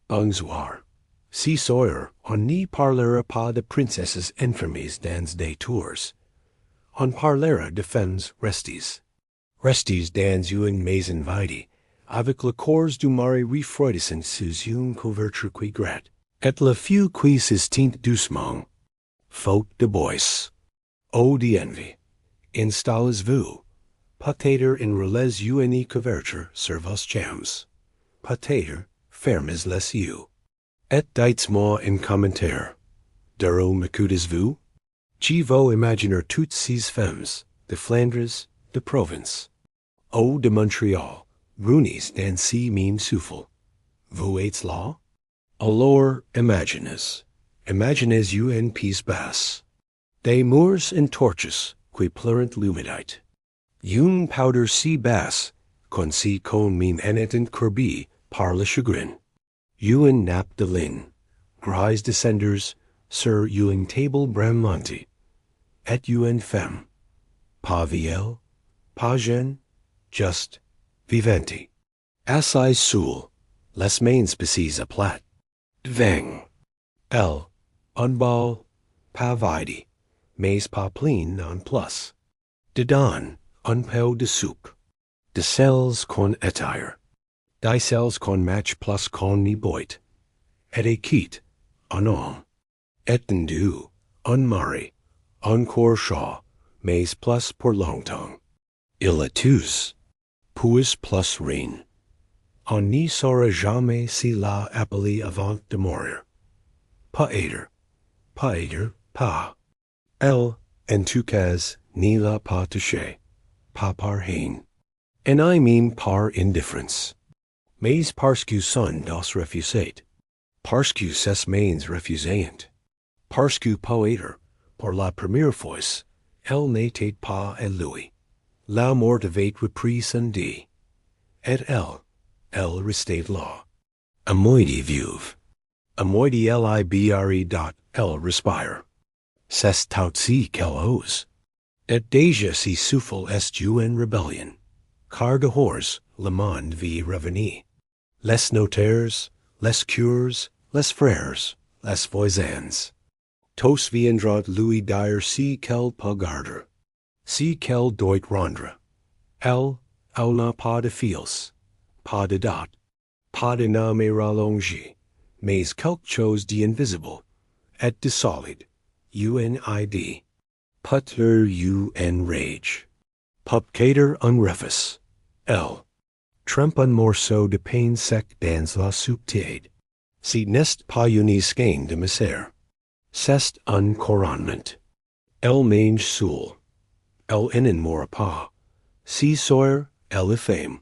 Bonsoir. Si Sawyer, on ni parlera pas de princesses infirmes dans des tours. On parlera de femmes restes. Restes dans une maison vide, avec le corps du mari refroidissant sous une couverture qui gratte, et le feu qui s'estint doucement. Faute de bois. Eau d'envie. Installez-vous. Peut-être in relais une couverture sur vos jambes. Peut-être fermez les yeux. Et dites-moi en commentaire. Dero m'écoutez-vous? Je veux imaginer toutes ces femmes, de Flandres, de Provence, ou de Montréal, réunies dans ces mêmes souffles. Vous êtes là? Alors imaginez. Imaginez une pièce basse. Des murs en torches, qui pleurent l'humidité. Une powder si basse, qu'on si con mine enetant courbie par le chagrin. Une nappe de lin, grise descenders, sur une table bramonti. Et une femme. Pas vieille, pas jeune, just vivante. Assise soul, les mains bassises à plat. Devant. Elle, un bal, pas vide, mais pas plein non plus. Dedans, un peu de soupe. De sels qu'on étire. Des sels qu'on match plus qu'on n'y boit. Et quitte, un homme. Étendu, un mari, encore chaud, mais plus pour longtemps. Il a tous. Puis plus rien. On n'y saura jamais si l'a appelé avant de mourir. Pas aider. Pas. Elle, en tout cas, n'y l'a pas touché. Pas par haine. And I mean par indifference. Mais parce que son dos refusate. Parce que ses mains refusant. Parce que peut-être, pour la première fois, elle n'était pas à lui. La mort avait repris son dit. Et elle restait là. A moitié vive. A moitié libre elle respire. C'est aussi qu'elle ose. Et déjà si souffle est une rébellion. Car de horse, le monde vit revenir. Les notaires, les cures, les frères, les voisins. Tous viendront lui dire si qu'elle peut garder. Si qu'elle doit rendre. Elle n'a pas de fils, pas de date, pas de nom à rallonger, mais quelque chose d'invisible, et de solide, UNID. Peut-être rage. Peut-être un refus. Elle. Trempe un morceau de pain sec dans la soupe tiède. Si n'est pas une skein de misère. C'est un couronnement. Elle mange soul. Elle n'en mourra pas. Si Sawyer, elle est femme.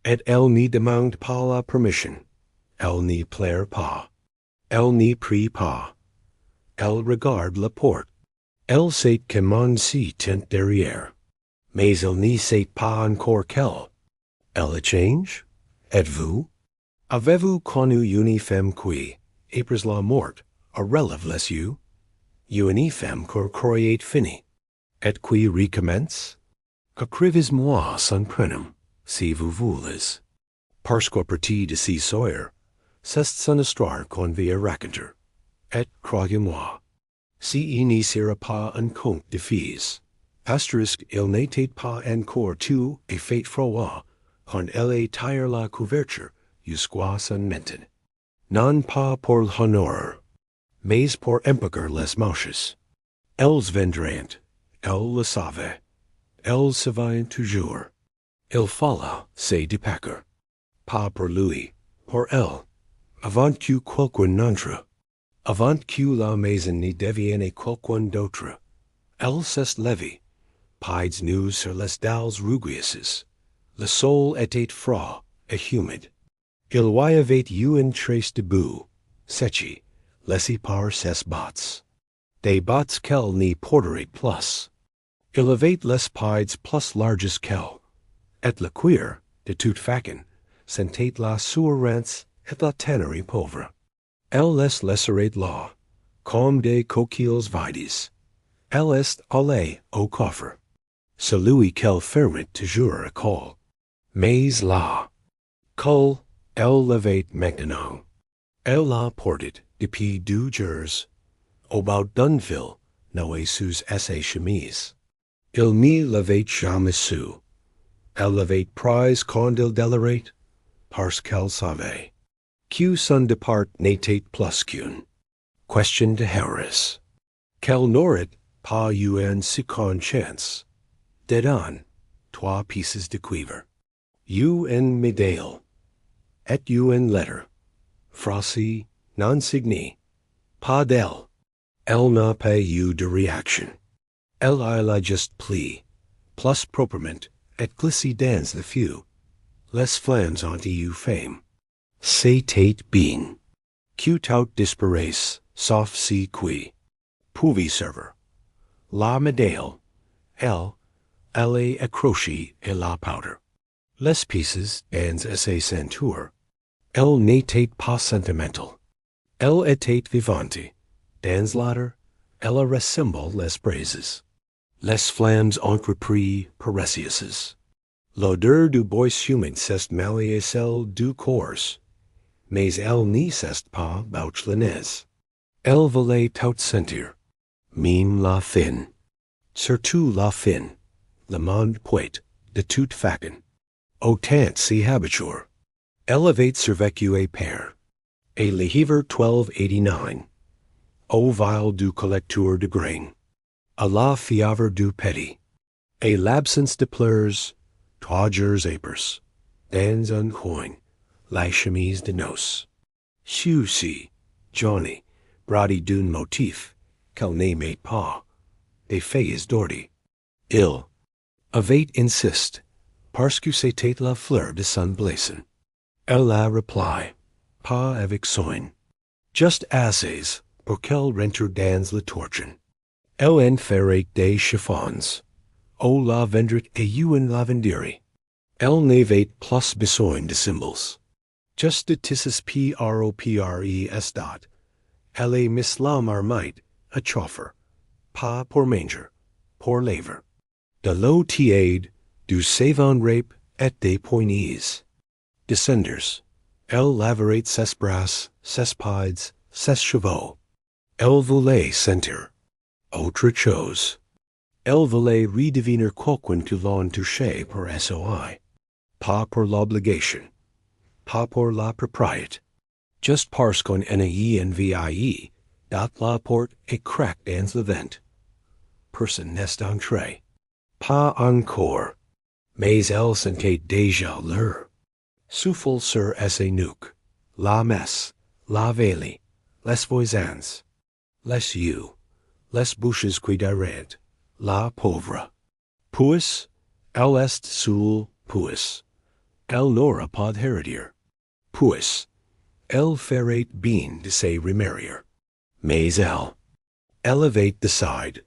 Et elle n'y demande pas la permission. Elle n'y plaire pas. Elle n'y prie pas. Elle regarde la porte. Elle sait que mon si tient derrière. Mais elle n'y sait pas encore qu'elle. Elle a change? Êtes-vous? Avez-vous connu une femme qui, après la mort, a relève les yeux? Une femme que croyait finie, et qui recommence? Écrivez-moi son prénom, si vous voulez. Parce qu'à partir de si Sawyer, c'est son histoire qu'on va raconter. Et croyez-moi, si il n'y sera pas un conte de fées, asterisk il n'était pas encore tout et fait froid, quand elle tire la couverture jusqu'à son menton. Non pas pour l'honneur, mais pour empêcher les mouches. Elles vendront, elles le savent, elles se vaillent toujours. Il fallait, c'est du packer. Pas pour lui, pour elle, avant que quelqu'un n'entre, avant que la maison ne devienne quelqu'un d'autre. Elle s'est levée, pieds nus sur les dalles rugueuses. Le sol était froid et humide. Il y avait une trace de boue, séchée, laissée par ses bottes. Des bottes qu'elle n'y porterait plus. Il avait les pieds plus larges qu'elle. Et le cuir, de toute façon, sentait la assurance et la tannerie pauvre. Elle les laisserait là, comme des coquilles vides. Elle est allée au coffre. Celui qu'elle fermait toujours à col. Mais là, col, elle l'avait maintenant. Elle la ported, depuis deux jours, about Dunville, noé sous esse chemise. Il me l'avait jamais su. Elle l'avait prise quand il délirait, parce qu'elle savait. Q son depart n'était plus qu'une question de Harris. Qu'elle n'aurait pas eu une seconde chance. Dedans, 3 pieces de cuivre. Une médaille. Et une lettre. Froissée, non signée. Pas d'elle. Elle n'a pas eu de réaction. Elle a la juste pli, plus proprement, et glissé dans the few. Les flammes ont eu fame. C'était bien. Q tout disparaisse, sauf si qui. Pouvez server. La médaille. Elle est accrochée et la powder. Les pieces dans sa ceinture. Elle n'était pas sentimentale. Elle était vivante. Dans l'autre, elle ressemble les braises. Les flammes ont repris paresseuses. L'odeur du bois humide s'est mêlée à celle du corps. Mais elle n'y s'est pas bouchelinaise. Elle voulait tout sentir. Même la fin. Surtout la fin. Le monde poète, de toute façon. Autant s'y habituer. Elle avait survécu à père. Et le hiver 1289. Au vil du collecteur de grain. À la fièvre du petit. Et l'absence de pleurs, 3 jours épers. Dans un coin, la chemise de noces. Souci, Johnny, bradi d'un motif, qu'elle n'aimait pas. Des feuilles d'ordi. Il avait insiste, parce que c'était la fleur de son blessing. Elle a reply, pas avec soin. Just assez, pour qu'elle rentre dans le torchon. Elle en ferait des chiffons. Au la vendrait et une lavanderi. Elle n'avait plus besoin de symbols. Just de tissus propres dot. Elle est Miss la marmite, a chauffer. Pas pour manger, pour laver. De l'eau tiède, du savon rape et des poignées. Descenders. Elle laverait ses bras, ses pieds, ses chevaux. Elle voulait sentir. Autre chose. Elle voulait redevenir quelqu'un que l'on touchait pour SOI. Pas pour l'obligation. Pas pour la propriété. Just parce qu'on NAENVIE, dot la porte et craque dans le vent. Personne n'est entré. Pas encore. Mais elle sentait déjà l'heure. Souffle sur sa nuque. La messe. La veille. Les voisins. Les yeux. Les bouches qui d'arrêt. La pauvre. Puis, elle est seule, puis. Elle n'aura pas d'héritier. Puis, elle ferait bien de se remarier. Mais elle avait décidé.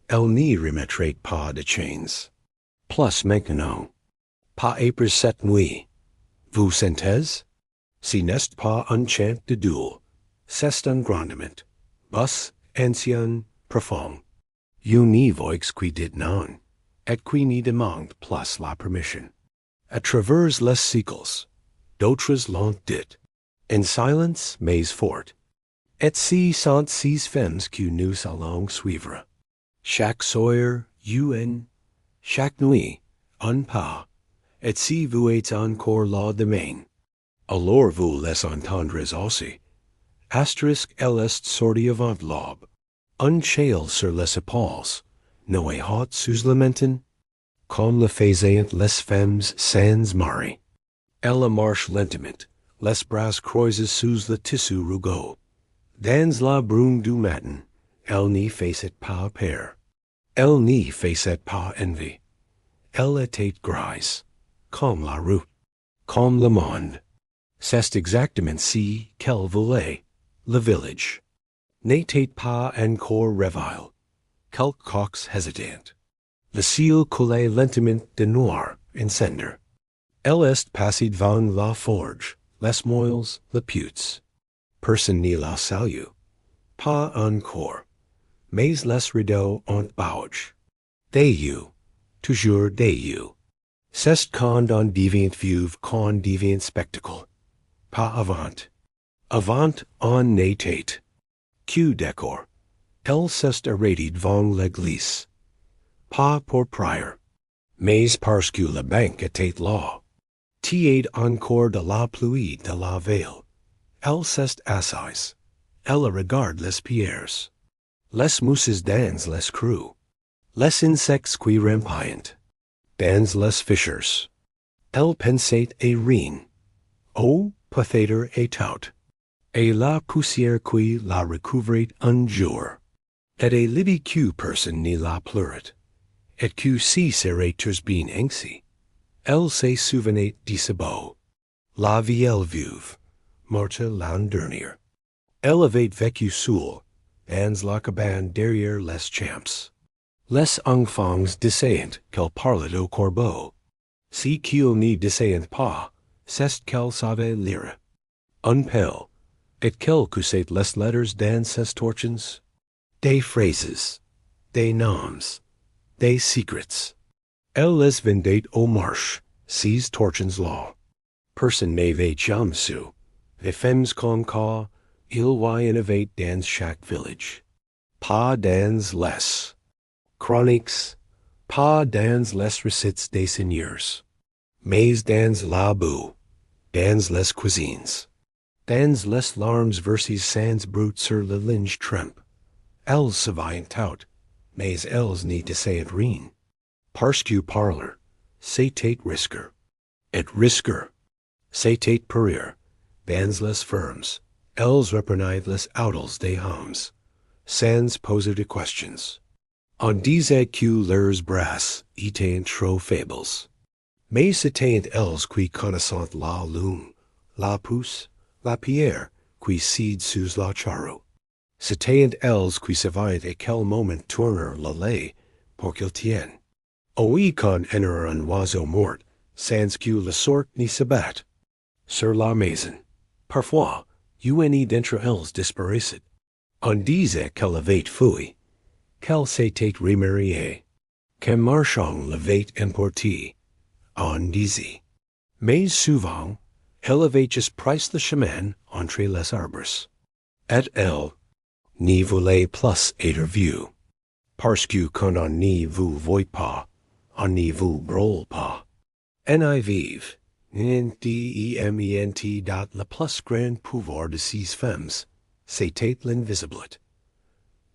Elle n'y remettrait pas de chains. Plus maintenant. Pas après cette nuit. Vous sentez? Si n'est pas un chant de duel. C'est un grondement. Bus, ancien, profond. Univoix qui dit non. Et qui n'y demande plus la permission. À travers les siècles. D'autres l'ont dit. In silence, mais fort. Et si sont ces femmes que nous allons suivre. Chaque soir, chaque nuit, un pas. Et si vous êtes encore là demain. Alors vous les entendrez aussi. Asterisk elle est sortie avant l'aube. Un châle sur les épaules. Noé hot sous le menton. Comme le faisaient les femmes sans mari. Elle marche lentement. Les bras croisés sous le tissu rugueux. Dans la brume du matin, elle n'y faisait pas peur. Elle n'y faisait pas envie. Elle était grise, comme la rue, comme le monde. C'est exactement si qu'elle voulait, le village. N'était pas encore réveillé. Quelques coqs hésitants. Le ciel coulait lentement de noir en cendre. Elle est passée devant la forge, les moils, le putes. Personne n'y la salue. Pas encore. Mais les rideaux ont bouge. Des yeux. Toujours des yeux. C'est quand on devient vue qu'on devient spectacle. Pas avant. Avant on natate. Q decor. El cest irradied vong l'église. Pas pour prior. Mais parce que la banque était law. T'aide encore de la pluie de la veille. El cest assises. Elle regarde les pierres. Les mousses dans les creux. Les insectes qui rampillent. Dans les fissures. Elle pensait et rien. Oh, peut-être et tout. Et la poussière qui la recouvrait un jour. Et a libby que personne ne la pleurait. Et que si serait tous bien ainsi. Elle se souvenait de ce beau. La vieille veuve, morte l'an dernier. Elle avait vécu seule, ans la cabane derrière les champs. Les enfants disaient qu'elle parlait au corbeau. Si qu'il n'y disait pas, c'est qu'elle savait lire. Un peu. Et qu'elle cousait les letters dans ses torchons. Des phrases. Des noms. Des secrets. Elle les vendait au marché, ces torchons là. Personne n'avait jamais su. Les femmes comme quoi, il y en avait dans chaque village. Pas dans les chroniques, pas dans les recettes des seigneurs. Mais dans la boue, dans les cuisines. Dans les larmes versées sans brut sur le linge trempe. Elles savaient tout, mais elles n'y disaient rien. Parce que parler, c'était risquer. Et risquer, c'était périr. Dans les fermes, elles reprenaient les outils des hommes, sans poser de questions. On disait que leurs bras étaient trop faibles. Mais c'était elles qui connaissaient la lune, la pousse, la pierre qui cède sous la charrue. C'était elles qui savaient à quel moment tourner le lait pour qu'il tienne. Oui, quand enter un oiseau mort, sans que la sorte n'y se batte. Sur la maison, parfois, une d'entre elles disparaissait. On disait qu'elle avait fui, qu'elle s'était remariée, qu'un marchand l'avait emporté. On disait. Mais souvent, elle avait juste pris le chemin entre les arbres. Et elle n'y voulait plus être vue. Parce que quand on n'y vous voit pas, on n'y vous brûle pas. NIV, NDEMENT. Le plus grand pouvoir de ces femmes, c'était l'invisibilité.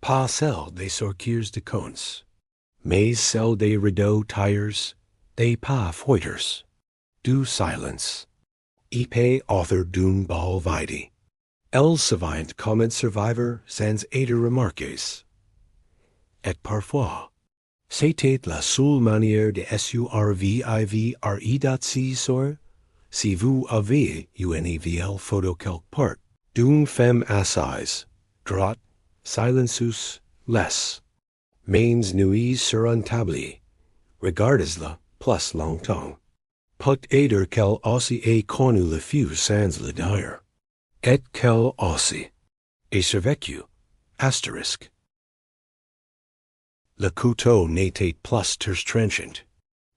Pas celle des sorciers de contes, mais celle des rideaux tailleurs, des pas fouetters, du silence. Épée author d'une ball vide. Elles savaient comment survivre sans être remarquées. Et parfois, c'était la seule manière de survivre. Si vous avez une vieille photo quelque part, d'une femme assise, droite, silencieuse, laisse. Mains nuises sur un tablier. Regardez-la plus longtemps. Peut-être qu'elle aussi a connu le feu sans le dire. Et qu'elle aussi a survécu. Astérisque. Le couteau n'était plus tranchant.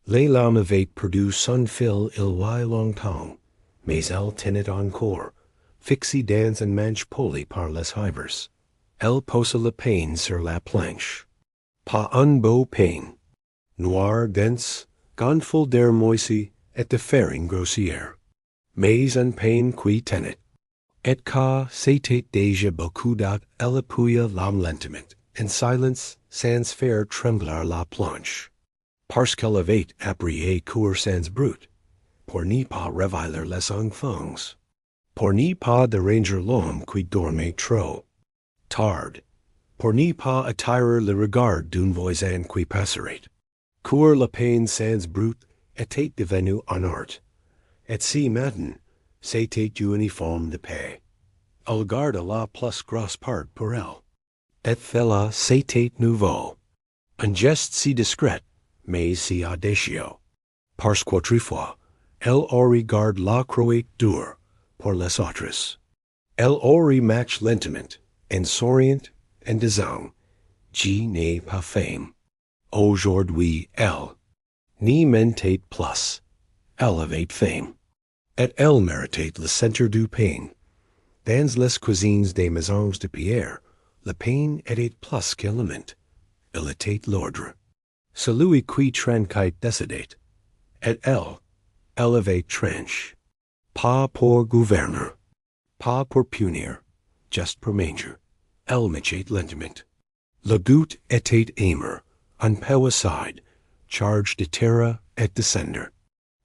Les lames avaient perdu son fil il y a longtemps, mais elle tenait encore, fixée dans un manche poli par les fibres. Elle posa le pain sur la planche. Pas un beau pain. Noir, dense, gonflé d'air moisi et de farine grossière. Mais un pain qui tenait. Et car c'était déjà beaucoup d'eau, elle appuya l'âme lentement, en silence, sans faire trembler la planche. Parce qu'elle avait appris court sans brut, pour n'y pas réveiller les enfants, pour n'y pas déranger l'homme qui dormait trop tard, pour n'y pas attirer le regard d'un voisin qui passerait. Cour le pain sans brut était devenu un art, et si maintenant, c'était une forme de paix. Elle garda la plus grosse part pour elle. Et cela c'était nouveau. Un geste si discret, mais si audacieux. Parce qu'autrefois, elle aurait gardé la croix dure pour les autres. Elle aurait marché lentement, en souriant, en disant, je n'ai pas faim. Aujourd'hui, elle n'y mentait plus. Elle avait faim. Et elle méritait le centre du pain. dans les cuisines des maisons de pierre, le pain était plus qu'élément, il était l'ordre. Celui qui tranquille décidait, et elle avait tranché. Pas pour gouverner, pas pour punir, just pour manger, elle marchait lentement. Le goût était amer, un peu acide, charge de terre et de cendre.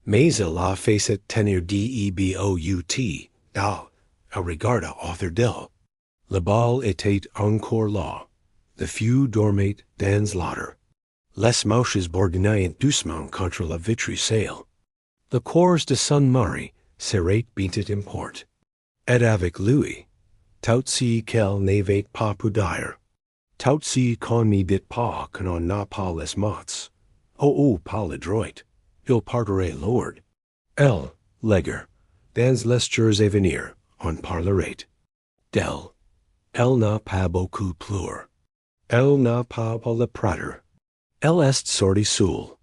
Mais il a fait tenir debout, elle regarda autour d'elle. Le bal était encore là. Le feu dormait dans l'âtre. Les mouches bourdonnaient doucement contre la vitre saile. Le corps de Saint-Marie serait bintait import. Et avec lui, tout ce qu'elle n'avait pas pu dire. Tout ce qu'on ne dit pas quand on n'a pas les mots. Oh, pas le droit. Il partirait l'ord. Elle, léger, dans les jours à venir, on parlerait. D'elle, elle n'a pas beaucoup pleuré. Elle n'a pas le prater. Elle est sortie seule.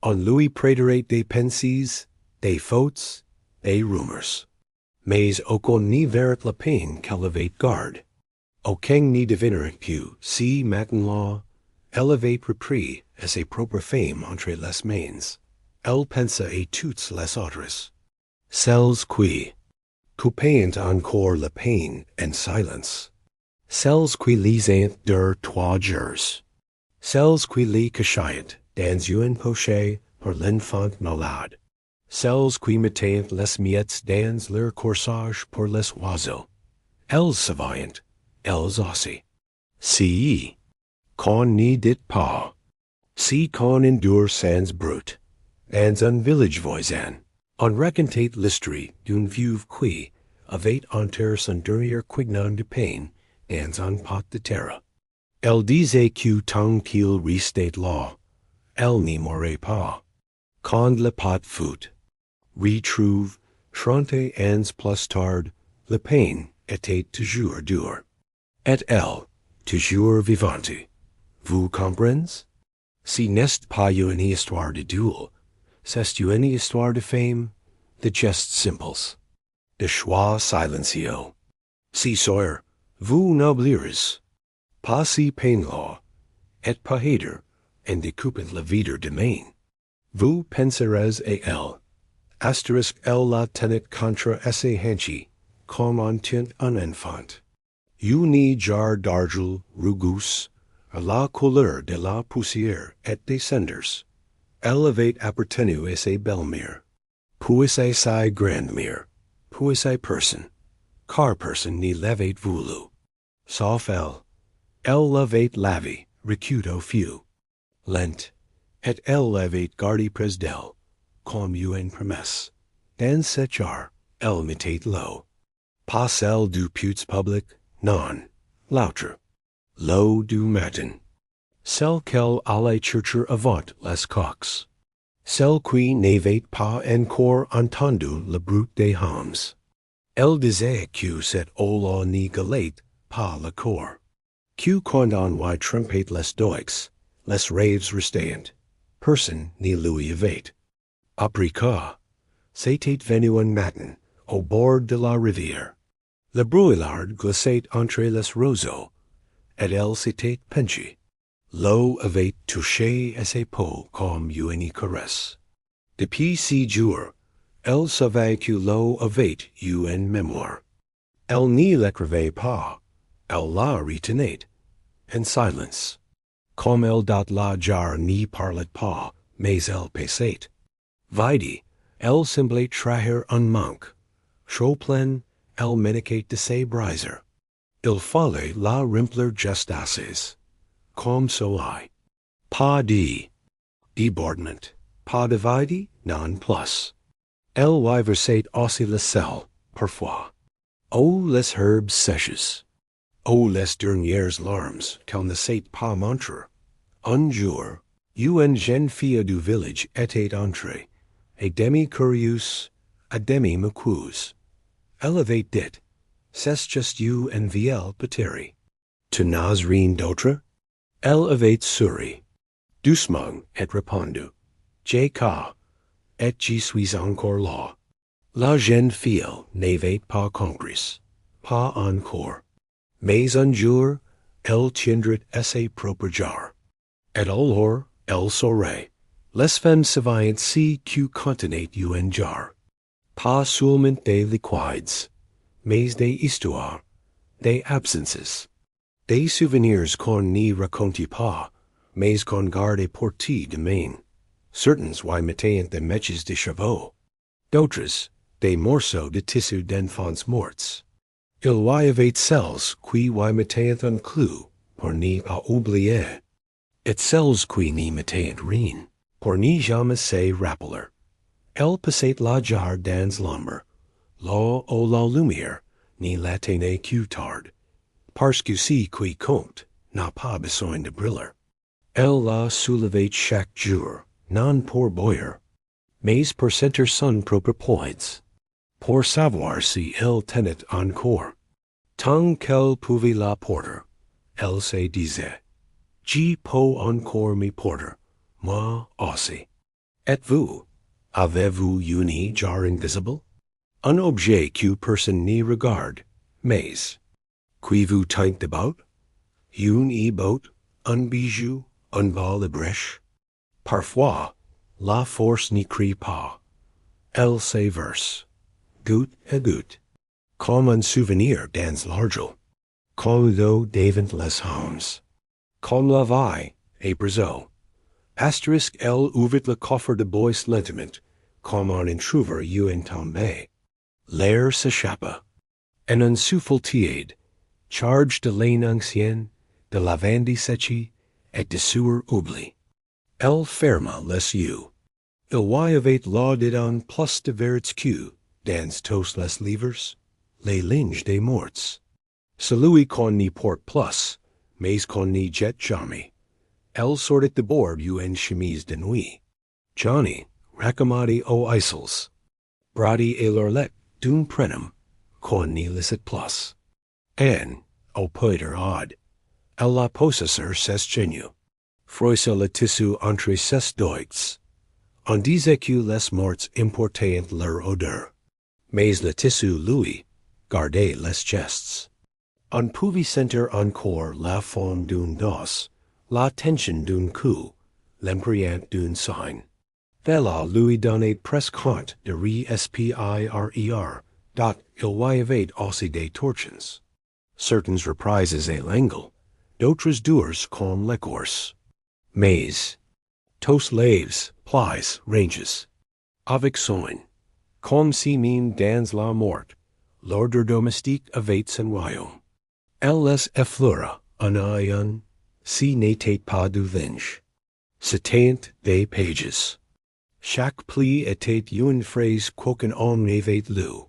On lui prêterait des pensées, des fautes, des rumeurs. Mais aucun n'y verrait la peine qu'elle avait garde. Aucun n'y devinerait que, si maintenant, elle avait repris à ses propres femmes entre les mains. Elle pensa à toutes les autres. Celles qui, coupant encore la peine en silence. Celles qui lisaient 2-3 jours. Celles qui les cachaient dans une poche pour l'enfant malade. Celles qui mettaient les miettes dans leur corsage pour les oiseaux. Elles savaient, elles aussi. Si qu'on n'y dit pas, si qu'on endure sans brute, dans un village voisin, on racontait l'histoire d'une veuve qui avait enterré son dernier quignon de pain dans un pot de terre. Elle disait que tant qu'il restait là, elle n'y mourrait pas. Quand le pot fut retrouvé 30 ans plus tard, le pain était toujours dur. Et elle, toujours vivante. Vous comprenez? Si n'est pas une histoire de duel, c'est une histoire de femme, de gestes simples, de choix silencieux. Si sire, vous n'oublierez pas si pain-là, et pas hader, en découpant la vie demain. Vous penserez à elle. Asterisk elle la tenait contre ses hanches, comme on tient un enfant. Une jar d'argile rugueuse, à la couleur de la poussière et des cendres. Elle avait appartenu à sa belle-mère, puis à sa grand-mère, puis à personne, car personne n'y l'avait voulu. Sauf elle l'avait lavé, recut au feu. Lent, et elle l'avait gardé près d'elle, comme une promesse. Dans cette jar, elle mettait l'eau. Pas celle du puits public, non, l'autre. L'eau du matin. Celle qu'elle allait chercher avant les coqs. Celle qui n'avait pas encore entendu le bruit des hommes. Elle disait que cette eau-là n'y galait pas le corps. Que quand on y trempait les doigts, les rêves restaient. Personne n'y lui avait. Après quoi, c'était venu un matin, au bord de la rivière. Le brouillard glissait entre les roseaux, et elle s'était penchée. L'eau avait touché à ses peaux comme une caresse. Depuis 6 jours, elle savait que l'eau avait une mémoire. Elle n'y l'écrivait pas, elle la retenait, en silence. Comme elle dans la jar n'y parlait pas, mais elle passait. Vidi, elle semblait trahir un manque. Trop pleine, elle ménaquait de ses braisers. Il fallait la remplir just assez. Comme cela. Pas de débordement, pas de vide, non plus. Elle y versait aussi le sel, parfois. Oh, les herbes sèches. Oh, les dernières larmes qu'elle ne sait pas montrer. Un jour, une jeune fille du village était entrée, à demi curieuse, à demi moqueuse. Elle avait dit, c'est juste une vieille patrie. Tu n'as rien d'autre? Elle avait souri, doucement, et répondu, j'ai cas, et j'y suis encore là. La jeune fille n'avait pas compris. pas encore. Mais un jour, elle tiendrait esse propagar. Et alors, elle saurait. Les femmes savient si que contenait un jar. Pas seulement des liquides, mais des histoires, des absences, des souvenirs qu'on n'y raconte pas, mais qu'on garde pour de main. Certains y mettent des mèches de chevaux, d'autres, des morceaux de tissu d'enfants morts. Il y avait celles qui y mettent un clou, pour n'y pas oublier, et celles qui n'y mettent rien, pour n'y jamais se rappeler. Elle passait la jar dans l'ombre, là où la lumière n'y la tenait que tard, parce que si qui compte n'a pas besoin de briller. Elle la soulevait chaque jour, non pour boire, mais pour sentir son propre poids, pour savoir si elle tenait encore. Tant qu'elle pouvait la porter, elle se disait, je peux encore me porter, moi aussi. Et vous, avez-vous une jar invisible? Un objet que personne n'y regarde, mais qui vous tient about? Une e-boat, un bijou, un bal de brèche? Parfois, la force n'y crie pas. Elle se verse, goutte à goutte, comme un souvenir dans l'argile, comme l'eau devant les hommes, comme la vie et briseau. Asterisk elle ouvrit le coffre de bois lentement, comme un intruver un tombé. L'air s'échappa, et un souffle tiède, chargé de laine ancienne, de lavande séchée et de sueur oubli. Elle ferma les yeux. Il y avait là dedans plus de vérité dans tous les livres, les linges des morts. Celui qu'on n'y porte plus, mais qu'on n'y jette jamais. Elle sortait de bord une chemise de nuit. Johnny, raccommodé aux aisselles, bradi et l'orlette d'un prénom, qu'on n'y laissait plus. And, au poitre odd, elle la posa sur ses genoux, froissa le tissu entre ses doigts. On disait que les morts importaient leur odeur, mais le tissu, lui, gardait les gestes. On pouvait sentir encore la forme d'un dos, la tension d'un cou, l'empreinte d'un sein. Cela lui donnait presque honte de respirer, dont il y avait aussi des torsions. Certaines reprises à l'angle, d'autres dures comme l'écorce. Mais, tous laves, plies, ranges, avec soin, comme si même dans la mort, l'ordre domestique avait son royaume. Elle les effleura un à un, si n'était pas du linge. C'étaient des pages. Chaque pli était une phrase qu'aucun homme n'avait lue.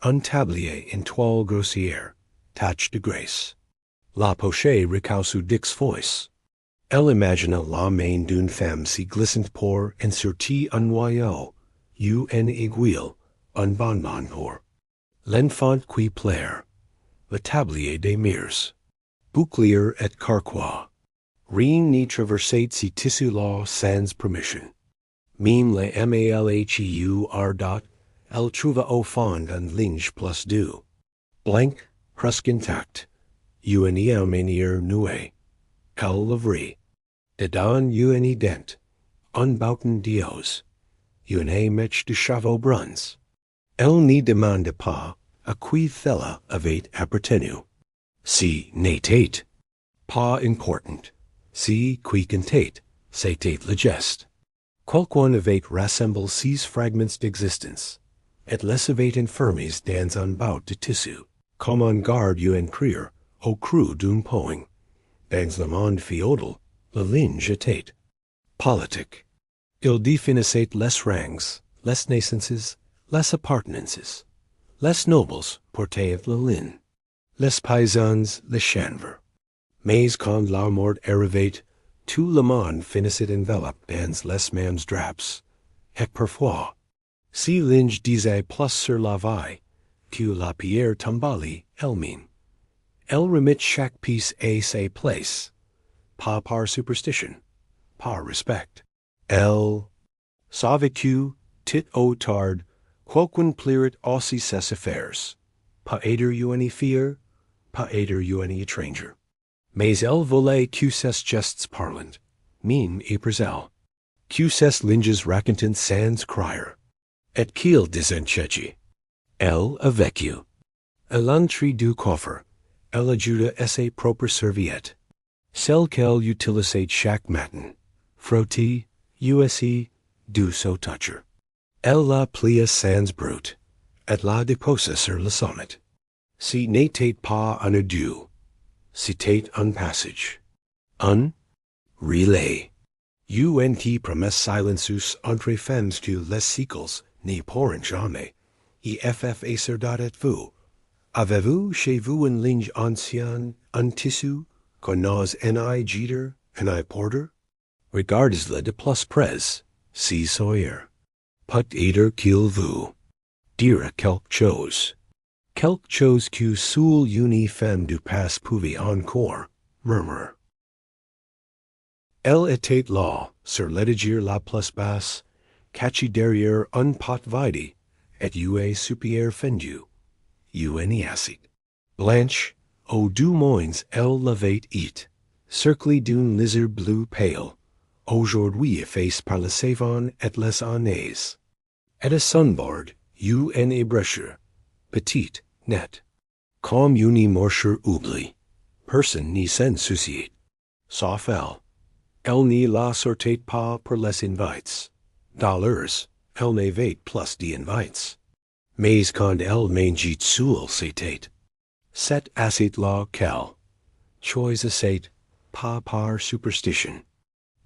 Un tablier en toile grossière, tache de graisse. La pochette recoussait Dick's voice. Elle imagina la main d'une femme si glissante pour inserter un noyau, une aiguille, un bonbon pour l'enfant qui pleure. Le tablier des murs. Bouclier et carquois. Rien n'y traversait ces tissus-là sans permission. Même les malheur dot, elle trouva au fond un linge plus doux. Blanc, presque intact. Une manière nouée. Elle l'ouvrit. Dedans une dent. Un bouton d'os. Une mèche de cheveux bruns. Elle n'y demanda pas à qui cela avait appartenu. Si n'était pas important. Si qui contait, c'était le geste. Quelqu'un avait rassemblé six fragments d'existence, et les avait enfermés dans un bout de tissu, comme on garde une prière au creux d'un poing. Dans le monde féodal, le linge était politique. Il définissait les rangs, les naissances, les appartenances. Les nobles portaient le lin, les paysans le chanvre. Mais quand la mort arrivait, tout le monde finissait enveloppé dans les mêmes draps. Et parfois, si linge disait plus sur la vie que la pierre tombale elle-même, elle remit chaque piece à sa place, pas par superstition, par respect. Elle savait que, tit ou tard, quelqu'un plierait aussi ses affaires. Paeder uni fear, paeder uni etranger. Mais el volet qs gests parlant, meme epresel. Qs linges racontant sans crier. Et kiel disenchegi. El avecu. Elantri du coffer, el ajuda esse proper serviette. Cel quel utilisate chaque matin, frotti, use, do so toucher. El la plia sans brute, et la deposa sur le sonnet. Si n'était pas un adieu, c'était un passage. Un relay. Unt promes silensus entre femmes tu les cycles, ni pour jamais. Eff acer dot et vous. Avez-vous chez vous une ligne ancienne, un tissu, qu'on n'ose ni jeter, ni porter? Regardes-le de plus près, si sawyer. Put aider qu'il vous. Dire quelque chose. Quelque chose que seul uni femme du pas pouvait encore, murmure. Elle était là, sur l'étagère la plus basse, cachée derrière un pot vide, et ue super fendu. Uni acide. Blanche, aux deux moins elle l'avait it, cerclée d'un lizard bleu pale, aujourd'hui effacé par le savon et les années. Et a sunboard, une ébréchure, petite, nette. Comme une morsure oublie. Personne n'y s'en souciait. Sauf elle n'y la sortait pas pour les invites. Dans leurs, elle n'avait plus d'invites. Mais quand elle mangeait seule c'était. Cet acide là qu'elle. Choice assez, pas par superstition.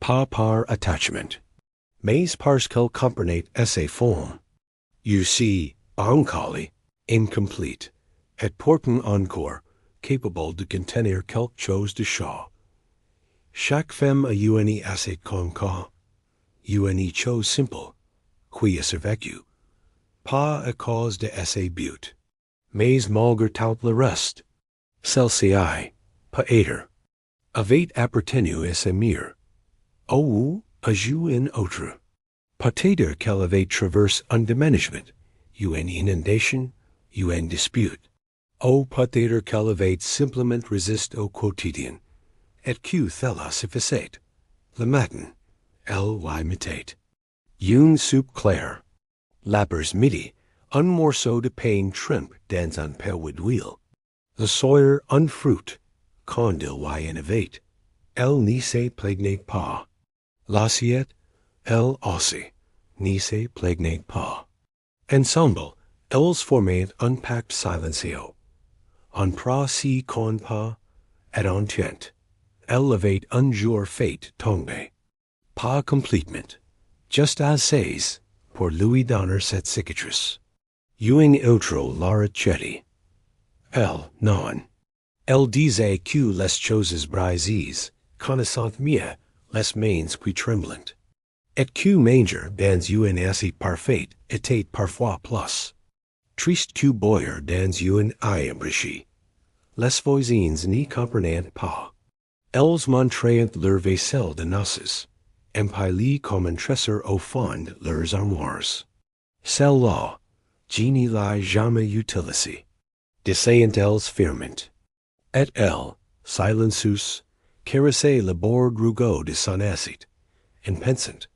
Pas par attachment. Mais parce qu'elle comprenait assez forme. You see, ancali, incomplete, et pourtant encore, capable de contenir quelque chose de chaud. Chaque femme a uni assez conca, uni chose simple, qui a survécu, pas à cause de assez but, mais malgré tout le reste. Celle-ci, paeder, avait appartenu à sa mère, ou à une autre. Peut-être qu'elle avait traversé un déménagement, une inondation, une dispute. Ou peut-être qu'elle avait simplement résisté au quotidien, et que cela suffisait. Le matin, elle l'imitait. Une soupe claire. L'après midi, un morceau de pain trempe dans un peu d'huile. Le soir, un fruit, quand il y en avait. Elle n'y se plaignait pas. L'assiette, elle aussi, n'y se plaignait pas. Ensemble, elles formaient un pacte silencieux. Un prat si qu'on pas, et un tient. Elle avait un jour fait tomber. Pas complètement. Just assez, pour lui donner cette cicatrice. Une autre la chetti. Elle, non. Elle disait que les choses brises, connaissant mieux, les mains qui tremblant. Et que manger dans une assiette parfaite était parfois plus. Triste que boire dans une abrichy. Les voisins n'y comprenaient pas. Elles montraient leur vaisselle de noces, empilée comme un trésor au fond leurs armoires. Celle-là, je n'y l'ai jamais utilisée. Disayant elles firment. Et elle, silencieux, caressait le bord rugueux de son assiette, en pensant,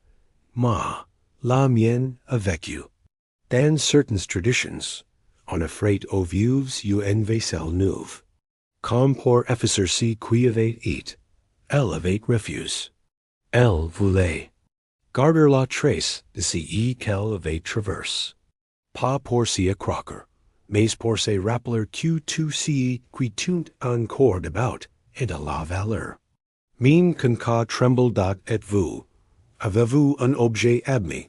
ma, la mienne a vécu. Dans certaines traditions, on affrête aux vieux une vaisselle neuve. Comme pour effacer qui avait it, elle avait refusé. Elle voulait garder la trace de ce qu'elle avait traversé. Pas pour s'y accrocher, mais pour se rappeler que tout ce qui tient encore debout est de la valeur. Même quand tremble dot et vous, avez-vous un objet abîmé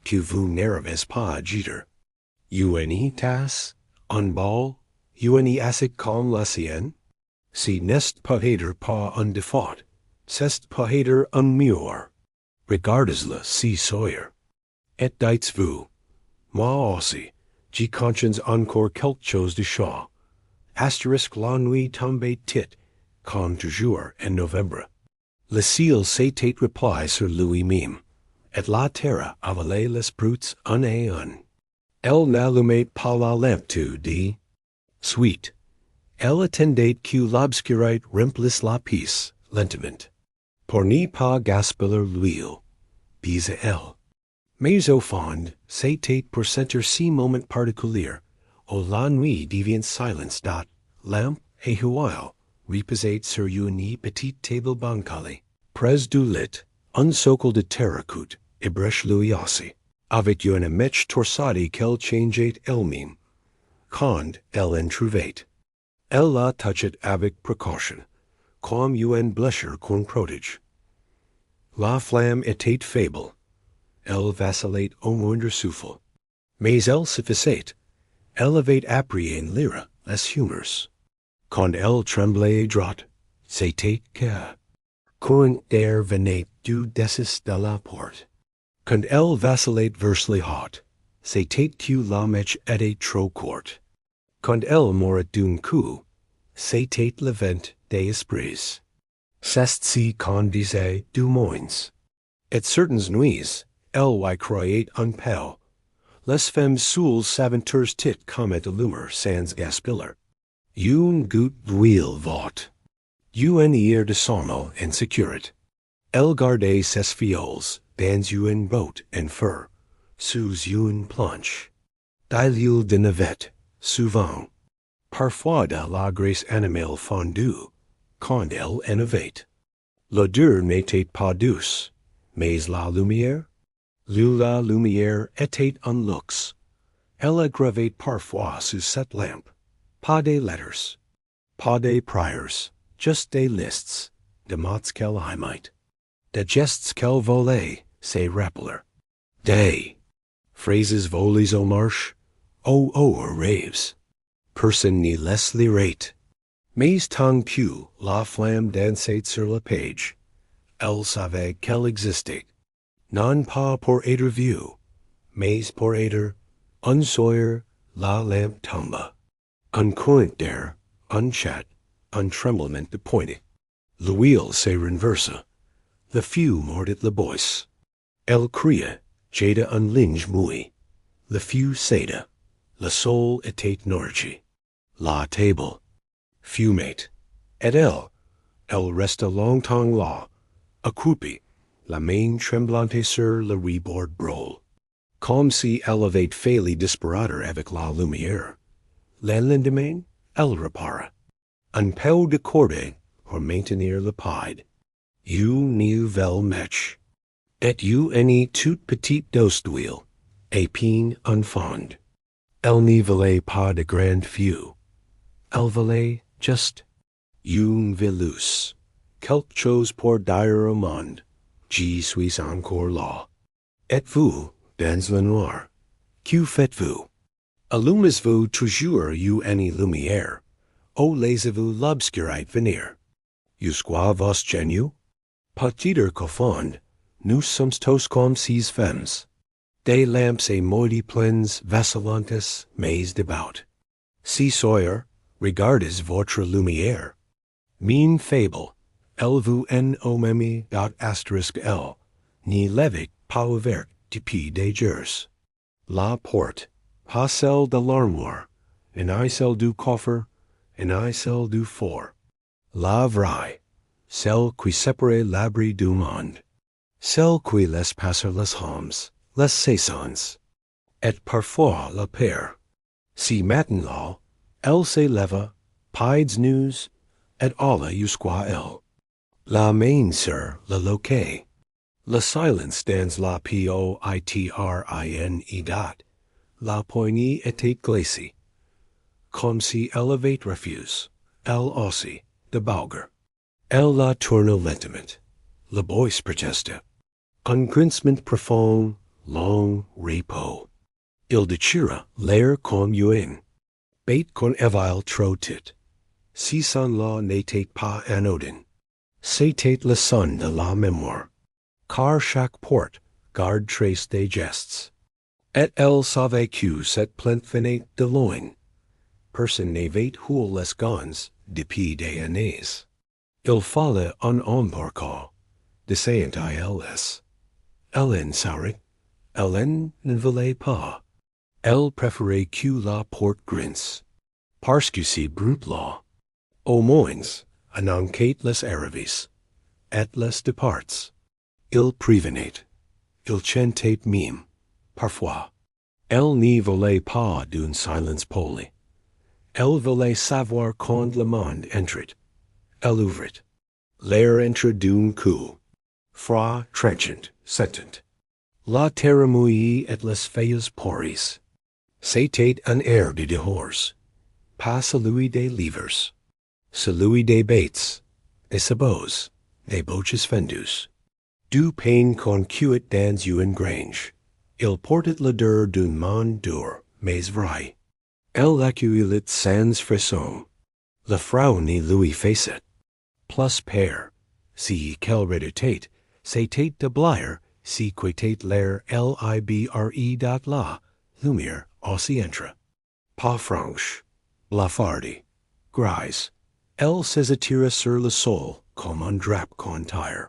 que vous n'arrivez pas à jeter? Une tasse, un bol, une assiette comme la sienne? Si n'est peut-être pas un défaut, c'est peut-être un mur. Regardez-le si sawyer. Et dites-vous, moi aussi, j'ai conscience encore quelque chose de chaud. Asterisk la nuit tombée tit, comme toujours en novembre. Le ciel s'était replié sur lui-même, et la terre avalait les brutes un à un. Elle n'allumait pas la lampe tout dit. Sweet. Elle attendait que l'obscurite remplis la piece, lentement. Pour ne pas gaspiller l'huile. Bise elle. Mais au fond, c'était pour sentir si moment particulier, où la nuit devient silence dot, lampe et huile, reposait sur une petite table bancale, près du lit, un socle de terracotta, ébréché aussi, avec une mèche torsade qu'elle changeait elle-même. Quand elle en trouvait, elle la touchait avec précaution, comme une blessure qu'on protège. La flamme était faible. Elle vacillait au moindre souffle. Mais elle suffisait. Elle avait appris en lire les humeurs. Quand elle tremblait droite, c'était que courant d'air venait du dessus de la porte. Quand elle vacillait vers les hautes, c'était que la mèche était trop courte. Quand elle mourait d'un coup, c'était le vent des esprits. C'est ce qu'on disait du moins. Et certaines nuits, elle y croyait un peu. Les femmes seules s'aventurent comme de l'humeur sans gaspiller. Une goutte d'huile vaut. Une heure de sommeil en sécurité. Elle gardait ses fioles dans une botte en fer, sous une planche. De l'huile de navette, souvent. Parfois de la graisse animale fondue, quand elle en avait. L'odeur n'était pas douce, mais la lumière était un luxe. Elle aggravait parfois sous cette lampe. Pas des lettres, pas des prières, just des listes, de mots qu'elle aimait, de gestes qu'elle volait, ses rappelers, des phrases volées aux marches, aux rêves. Personne ne les lirait. Mais tant que la flamme dansait sur la page, elle savait qu'elle existait. Non pas pour être vue, mais pour être un soir la lampe tomba. Un coin d'air, un chat, un tremblement de pointe. L'huile se renversa. Le feu mordit le bois. Elle cria, jada un linge mouillé. Le feu céda. Le sol était noirci. La table fumait. Et elle resta longtemps là, accroupie, la main tremblante sur le rebord brûle, comme si elle avait failli disparaître avec la lumière. Le lendemain, elle repara. Un peu de corde pour maintenir le paille. Une nouvelle mèche. Et une toute petite dose d'huile, et puis un fond. Elle n'y voulait pas de grand feu. Elle voulait juste une velouse. Quelque chose pour dire au monde, je suis encore là. Et vous, dans le noir, que faites-vous? Allumez-vous toujours une lumière, ou laissez-vous l'obscurité venir? Jusqu'à vos genoux? Peut-être qu'au fond, nous sommes tous comme ces femmes. Des lampes et moitié pleines, vacillantes, mais débout. Si sawyer, regardez votre lumière. Min fable, elle vous en omemi .l, ni levic pas ouvert depuis des jours. La porte, pas celle de l'armoire, en I celle du coffre, en I celle du four. La vraie, celle qui sépare l'abri du monde. Celle qui laisse passer les hommes, les saisons. Et parfois la paire. Si matin-là, elle se leva, pides news, et alla jusqu'à elle. La main sur le loquet. Le silence dans la poitrine. La poignée était glacée. Comme si elle avait refusé, elle aussi, de bouger. Elle la tourna lentement. Le bois protesta. Un grincement profond, long repos. Il déchira l'air comme une bête qu'on évale trop tit. Si son-là n'était pas anodin, c'était le son de la mémoire, car chaque porte garde trace des gestes. Et elle savait que cette plainte venait de loin. Personne n'avait eu les gants depuis des années. Il fallait un embarquement, d'essayant à elle. Elle en saurait, elle ne voulait pas. Elle préférait que la porte grince. Parscusi brute law. O moins, anoncate les arrivis, et les departs. Il prevenate, il centate meme, parfois. Elle ne voulait pas d'une silence poli. Elle voulait savoir quand le monde entrait. Elle ouvrit. L'air entre d'un coup. Froid, trenchant, sentent. La terre mouillie et les feuilles pourries. C'était un air de dehors. Pas celui des livres. Celui des bêtes, des sabots, des boches fendus. Du pain concuit dans une grange. Il portait l'odeur d'un monde dur, mais vrai. Elle l'accueillit sans frisson. La frau ne lui facet. Plus père, si quel redutate, c'était de blier, si quetate l'air libre dat la, lumière aussi entre. Pas franche, blafardy, grise. Elle s'attira sur le sol, comme un drap qu'on tire.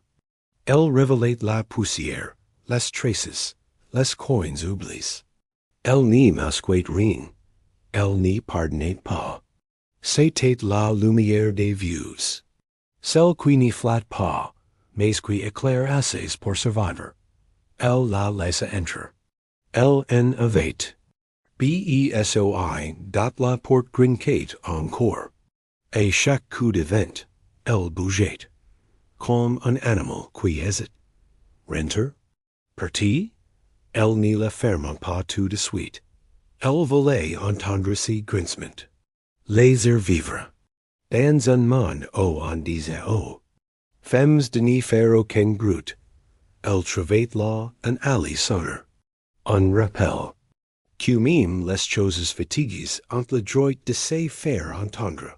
Elle révélait la poussière, les traces, les coins oubliés. Elle n'y masquait rien. Elle n'y pardonnait pas. C'était la lumière des vues. Celle qui n'y flatte pas, mais qui éclaire assez pour survivre. Elle la laissa entrer. Elle en avait. Besoi dat la porte grincait encore. Et chaque coup de vent, elle bougeait. Comme un animal qui hésite. Renter? Parti? Elle ne la ferma pas tout de suite. Elle voulait entendre si grincement. Les airs vivre. Dans un monde où on disait oh. Femmes de ni faire aucun brute. Elle trouvait là un allée sonore. Un rappel. Que même les choses fatigues ont le droit de se faire entendre.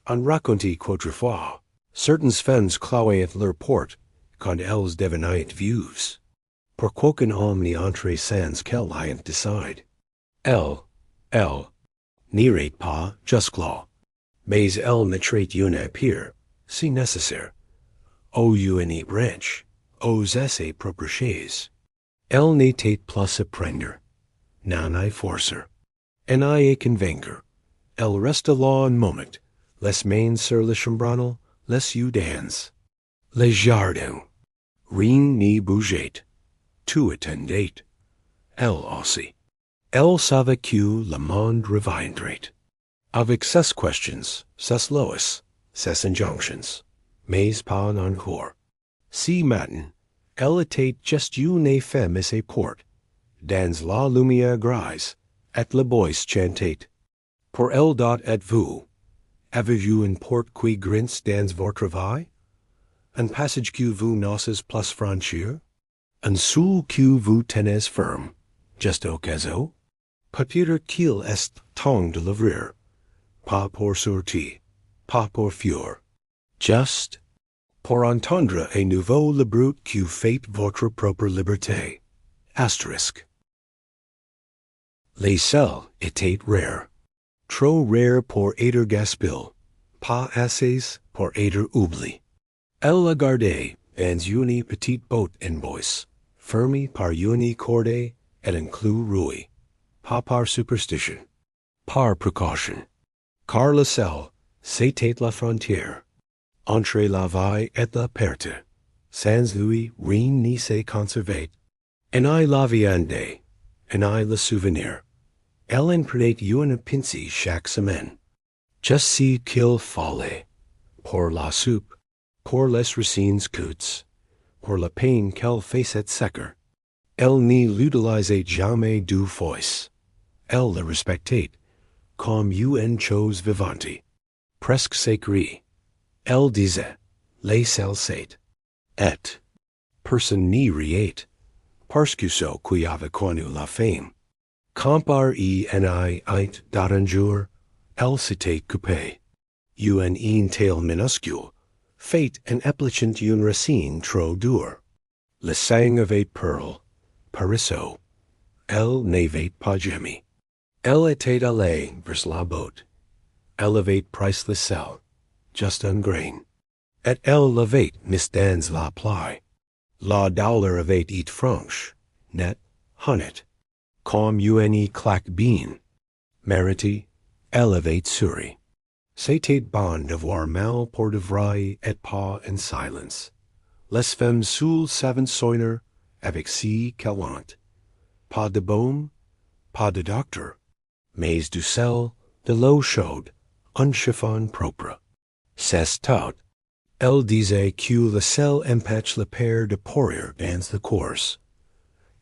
On racontait qu'autrefois, certaines femmes clouaient at leur porte quand elles devenaient vieuves. Pour qu'aucun homme n'y entre sans qu'elle ayant décide. Elle, n'irait pas jusque-là. Mais elle mettrait une pierre, si nécessaire, aux une branche, aux ses propres chaises. Elle n'était plus à prendre, n'en à forcer, en à convaincre. Elle resta là un moment, les mains sur le chambranle, les yeux dans les jardins. Rien n'y bougeait. Tout attendait. Elle aussi. Elle savait que le monde reviendrait. Avec ses questions, ses lois, ses injonctions, mais pas encore. Si matin, elle était juste une femme à ses portes, dans la lumière grise, et le bois chantait. Pour elle dot êtes-vous? Avez-vous une porte qui grince dans votre vie? Un passage que vous n'osez plus franchir? Un sou que vous tenez ferme, juste au cas où? Peut-être qu'il est temps de l'ouvrir. Pas pour sortir, pas pour fuir. Juste pour entendre à nouveau le bruit que fait votre propre liberté. Asterisk. Les sels étaient rares. Trop rares pour être gaspillés, pas assez pour être oubliés. Elle la gardait dans une petite botte en bois, fermée par une corde et un clou rouillé, pas par superstition, par précaution. Car le sel, c'était la frontière, entre la vie et la perte. Sans lui, rien n'y se conservait. En I la viande, en I le souvenir. Elle en prenait une pincée chaque semaine. Just si qu'il fallait. Pour la soupe, pour les racines cuites, pour le pain qu'elle faisait secker. Elle n'y l'utilisait jamais deux fois. Elle le respectait, comme une chose vivante, presque sacrée. Elle disait, les sels et personne n'y riait, parce que ceux qui avaient connu la femme. Quand par eni ait d'un jour, elle s'était coupée. Un tail minuscule, fait en épluchant une racine trop dure. Le sang avait perle, parisseau. Elle n'avait pas jamais. Elle était allée vers la botte. Elle avait pris le sel, just un grain. Et elle l'avait mis dans la plie. La dollar avait été franche, net, honnête, comme une claque bean. Mérité, elevate suri. C'était bon devoir mal pour de vrai et pas en silence. Les femmes seules savent soigner avec si qu'elles pas de baume, pas de docteur, mais du sel, de l'eau chaude, un chiffon propre. C'est tout. Elle disait que le sel empêche le père de pourrir dans la course,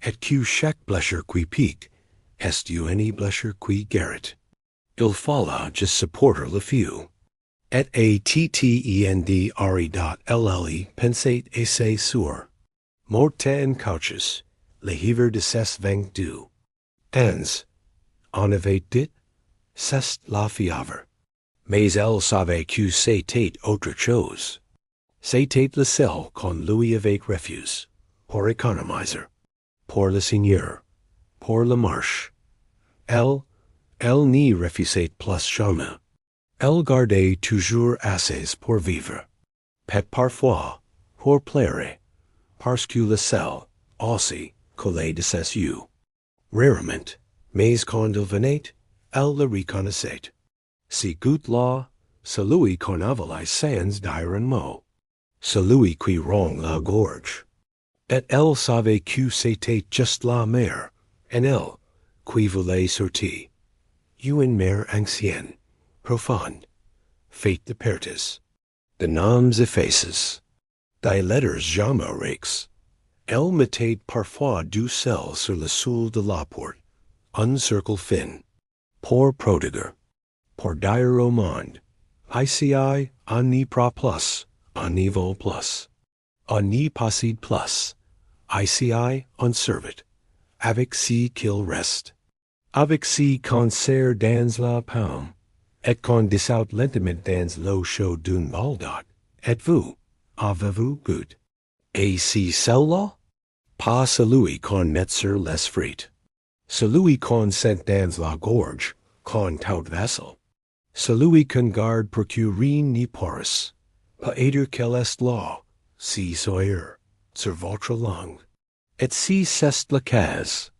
et que chaque blessure qui pique est une blessure qui guérit. Il fallait juste supporter le feu. Et attendre.lle pensait essayer sur. Morte en couches, le hiver de ses 22. Ans. En avait dit, c'est la fièvre. Mais elle savait que c'était autre chose. C'était le sel qu'on lui avait refusé, pour économiser, pour le seigneur, pour la marche. Elle n'y refusait plus jamais. Elle gardait toujours assez pour vivre. Pet parfois, pour plaire, parce que le sel, aussi, collait de ses yeux. Rarement, mais quand il venait, elle le reconnaissait. Si goût là, celui qu'on avait sans dire un mot. Celui qui rong la gorge. Et elle savait que c'était juste la mère, en elle, qui voulait sortir. Une mère ancienne, profonde, faite de pertes, de noms effaces, des lettres jamais rex. Elle mettait parfois du sel sur le sous de la porte, un cercle fin, pour prodiger, pour dire au monde, ici on n'y prend plus, on n'y vaut plus, on n'y possède plus, ici on servait, avec si qu'il reste, avec si qu'on sert dans la paume, et qu'on dissout lentement dans l'eau chaude d'une baldock, et vous, avez-vous goût? Et si celle-là? Pas celui qu'on met sur les frites. Celui qu'on sent dans la gorge, qu'on tout vassal. Celui qu'on garde pour que rien n'y porus. Pas aider qu'elle est là, si soyer, sur votre langue. Et si c'est le cas,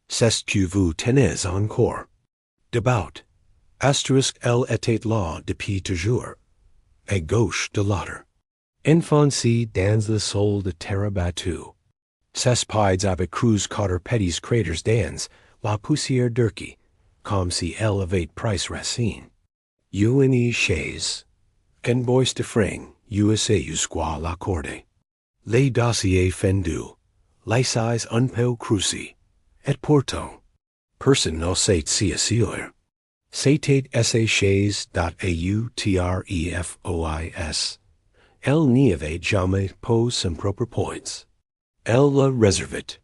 c'est que vous tenez encore. Debout, asterisk elle était là depuis toujours. À gauche de l'autre. Enfoncé dans le sol de terre battue. Cespides avec cruz cotter petties craters dans la poussière durki, comme si elle avait price racine. Une chaise. En bois de fring, USA squat la corde. Les dossiers fendus. Les size un peu cruci. Et pourtant, personne ne sait si assurer. C'était chaise.autreffois. Elle n'y avait jamais posé son propre points. Elle le réservait.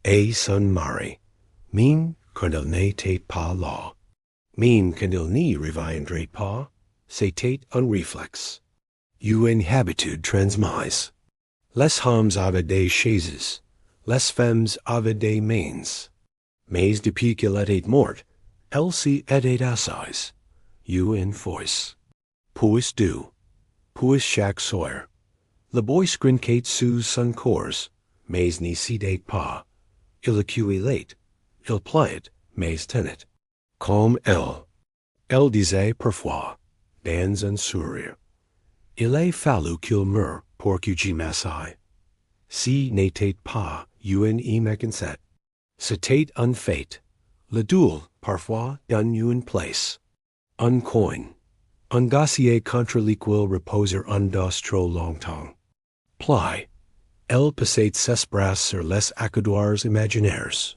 Et son mari. Même quand elle n'était pas là. Même quand il n'y reviendrait pas, c'était un réflexe. Une habitude transmise. Les hommes avaient des chaises. Les femmes avaient des mains. Mais depuis qu'elle était morte, elle s'y était assise. Une force. Puis deux. Puis chaque soir. Le boy scrinquait sous son corps. Mais n'y cédait pas. Il accumulait, il pliait, mais tenait. Comme elle. Elle disait parfois, dans un sourire, il a fallu qu'il meure pour que j'y m'asseye. Si n'était pas une mécancette. C'était un fait. Le duel, parfois, dans une place. Un coin. Un dossier contre lequel reposer un dos trop longtemps. Ply. Elle passait ses bras sur les accoudoirs imaginaires.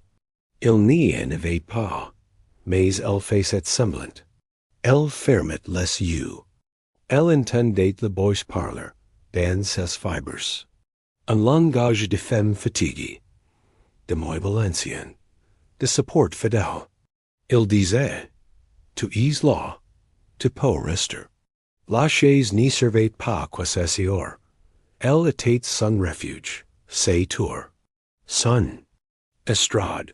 Il n'y en avait pas, mais elle faisait semblant. Elle fermait les yeux. Elle entendait le bois parler, dans ses fibres. Un langage de femme fatiguée, de meuble ancien, de support fidèle. Il disait, tu es là, tu peux rester. La chaise n'y servait pas qu'à s'asseoir. Elle était son refuge, ses tours. Son estrade.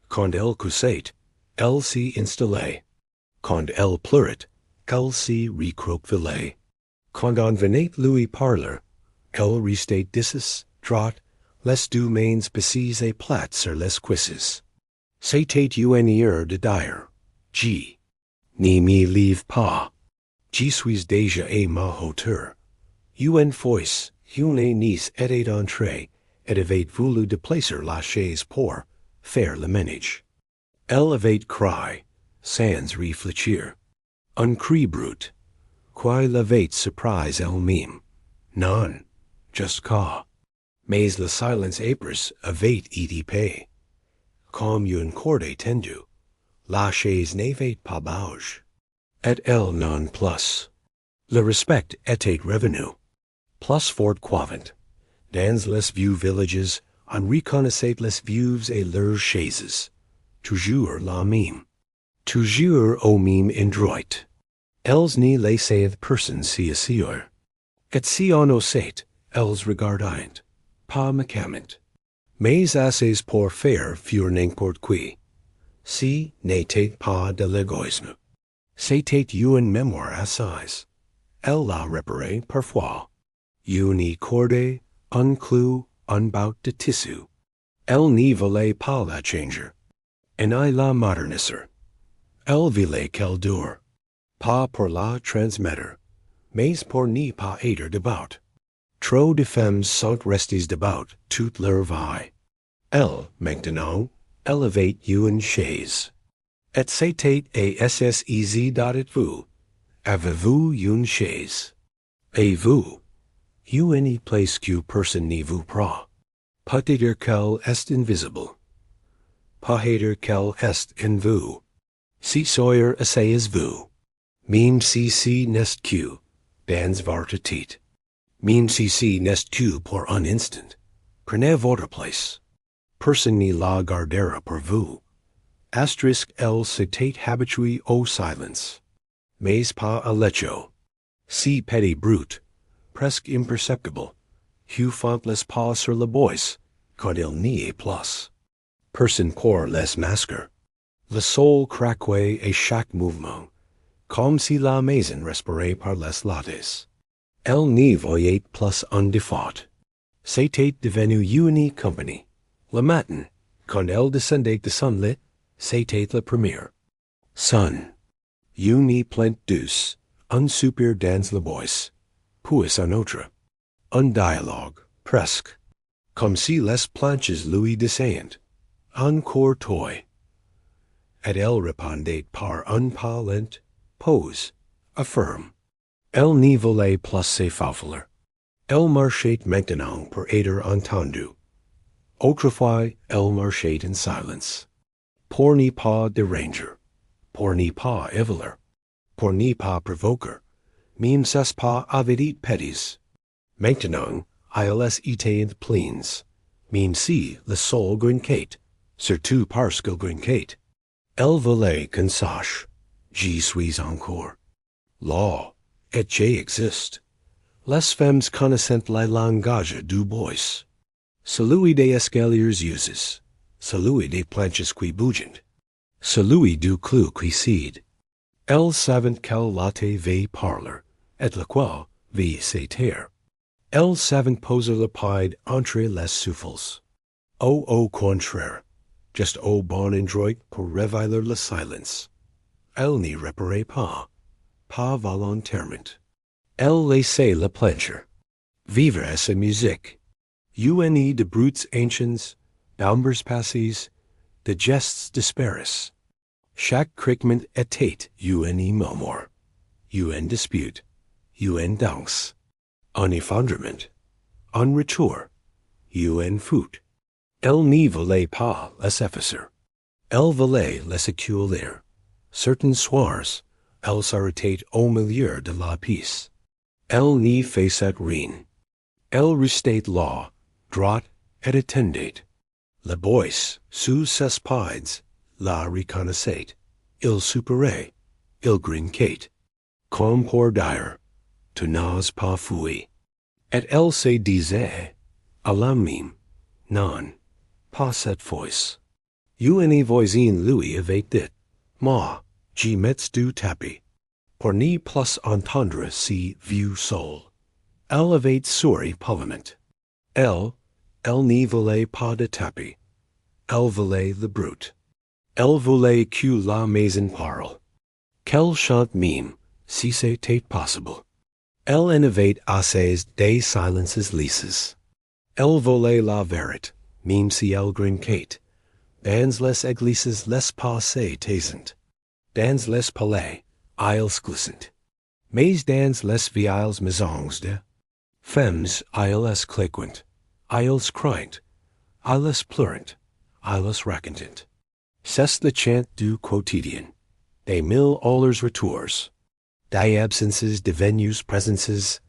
Quand elle coussait, elle s'y installait. Quand elle pleurait, qu'elle s'y recroquevillait. Quand on venait lui parler, elle restait dissous, droite, les deux mains baissées et plates sur les cuisses. C'était une heure de dire, G. Ni me leave pas. Je suis déjà à ma hauteur. Un fois, une nice était entrée, et avait voulu déplacer la chaise pour faire le ménage. Elle avait cry, sans réfléchir. Un cri brut. Quoi l'avait surprise elle-même? Non, just cas. Mais le silence épris avait été payé. Comme une corde tendue, la chaise n'avait pas bougé. Et elle non plus. Le respect était revenu. Plus fort qu'avant. Dans les vieux villages, on reconnaissait les vieux et leurs chaises. Toujours la même. Toujours au même endroit. Elles ne laissaient personne s'y asseoir. Que si on osait, elles regardaient. Pas méchamment. Mais assez pour faire furent n'importe quoi. Si n'était pas de l'égoïsme. C'était une mémoire assise. Elle la réparait parfois. Une corde, un clou, un bout de tissu. Elle n'y voulait pas la changer. En I la moderniser. Elle voulait qu'elle dure. Pas pour la transmettre, mais pour n'y pas être débat. Trop de femmes sont restées débat toute leur vie. Elle, maintenant, élevait une chaise. Et c'était assez d'être-vous. Avez-vous une chaise? Et vous? Une place que personne ne vous prend. Peut-être qu'elle est invisible. Peut-être qu'elle est en vous. Si sawyer essayez-vous. Même si n'est que, dans votre tête. Même si n'est que pour un instant. Prenez votre place. Personne ne la gardera pour vous. Asterisk elle s'était habituée au silence. Mais pas à l'écho. Si petit brute, presque imperceptible, Hugh fontless pas sur la bois, quand il n'y est plus. Personne pour les masquer. Le sol craquait à chaque mouvement, comme si la maison respirait par les lattes. Elle n'y voyait plus un défaut. C'était devenu une compagnie. Le matin, quand elle descendait de son lit, c'était la première. Son. Une plainte douce, un soupir dans la voix, puis un autre. Un dialogue, presque. Comme si les planches lui disaient, encore toi. Et elle répondait par un pas lent, pause, affirme. Elle n'y voulait plus s'effaufler. Elle marchait maintenant pour être entendue. Autrefois, elle marchait en silence. Pour n'y pas déranger. Pour n'y pas évaler. Pour n'y pas provoquer. Même ses pas avaient pétis. Maintenant, elles étaient pleines. Même si le sol grinquait, surtout parce qu'il grinquait. Elle voulait qu'on sache. J'y suis encore. Là, et j'existe. Les femmes connaissent le langage du bois. Celui des escaliers uses. Celui des planches qui bougent. Celui du clou qui cède. Elles savent quel latte va parler, et lequel va se taire. Elles savent poser le pied entre les souffles. Au contraire, just au bon endroit pour révéler le silence. Elle n'y réparait pas volontairement. Elle laissait la plancher. Vivre sa musique. Une de brutes anciens, d'ombres passées, de gestes dispares. Chaque craquement était une murmure, une dispute, une danse, un effondrement, un retour, une fuite. Elle n'y voulait pas les effacer. Elle voulait les accumuler. Certains soirs, elle s'arrêtait au milieu de la pièce. Elle n'y faisait rien. Elle restait là, droite et attendait. Le bois, sous ses pieds, la reconnaissait. Il soupirait, il grinquait. Comme pour dire, tu n'as pas fui. Et elle se disait, à la même, non, pas cette fois. Une voisine lui avait dit, moi, j'y mets du tapis. Pour n'y plus entendre si vieux sol. Elle avait souri poliment. Elle n'y voulait pas de tapis. Elle voulait le brut. Elle voulait que la maison parle. Quel chant meme, si c'est possible. Elle innovate assez des silences lises. Elle vole la verite, meme si elle grinquate. Dans les églises les passés taisent. Dans les palais, aisles glissant. Mais dans les vieilles maisons de Femmes, aisles claquant, aisles criant, aisles pleurant, aisles racontant. C'est le chant du quotidien. Des mille heures retours. Des absences devenues presences.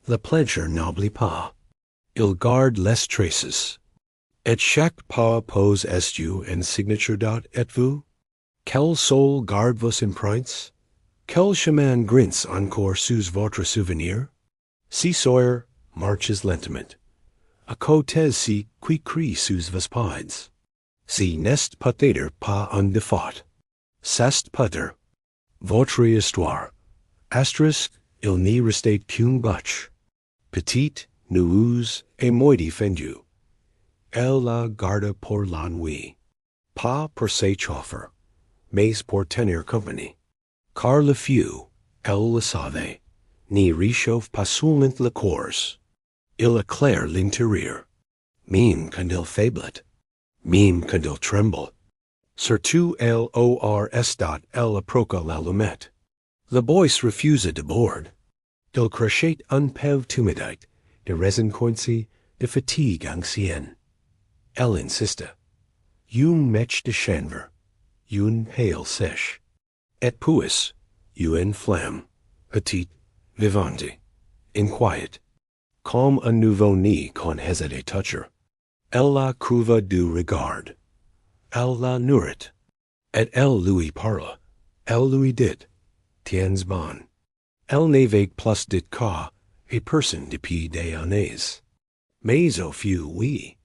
Le pleasure n'oublie pas. Il garde les traces. Et chaque pas pose estu en signature dot et vous? Quel soul garde vos empreintes? Quel chemin grince encore sous votre souvenir? Si Sawyer marches lentement. A côté si qui crie sous vos pides. Si n'est peut-être pas un défaut. C'est peut-être votre histoire. Asterisk, il n'y restait qu'une bûche. Petite, nueuse et moitié fendue. Elle la garde pour l'ennui. Pas pour se chauffer, mais pour tenir compagnie. Car le feu, elle le savait, n'y réchauffe pas seulement le corps. Il éclaire l'intérieur. Même quand il faiblit. Même quand il tremble. Surtout lors elle approcha l'allumette. Le bois refusa de bord. Il crachait un peu timidite, de résincoincy, de fatigue ancienne. Elle insista. Une mèche de chanvre, une pale sèche. Et puis, une flamme, petite, vivante, inquiète, comme un nouveau-né qu'on hésite toucher. Elle la couva du regard. Elle la nourrit. Et elle lui parla. Elle lui dit, tiens bon. Elle n'avait plus dit qu'à et personne depuis des années. Mais au fut oui,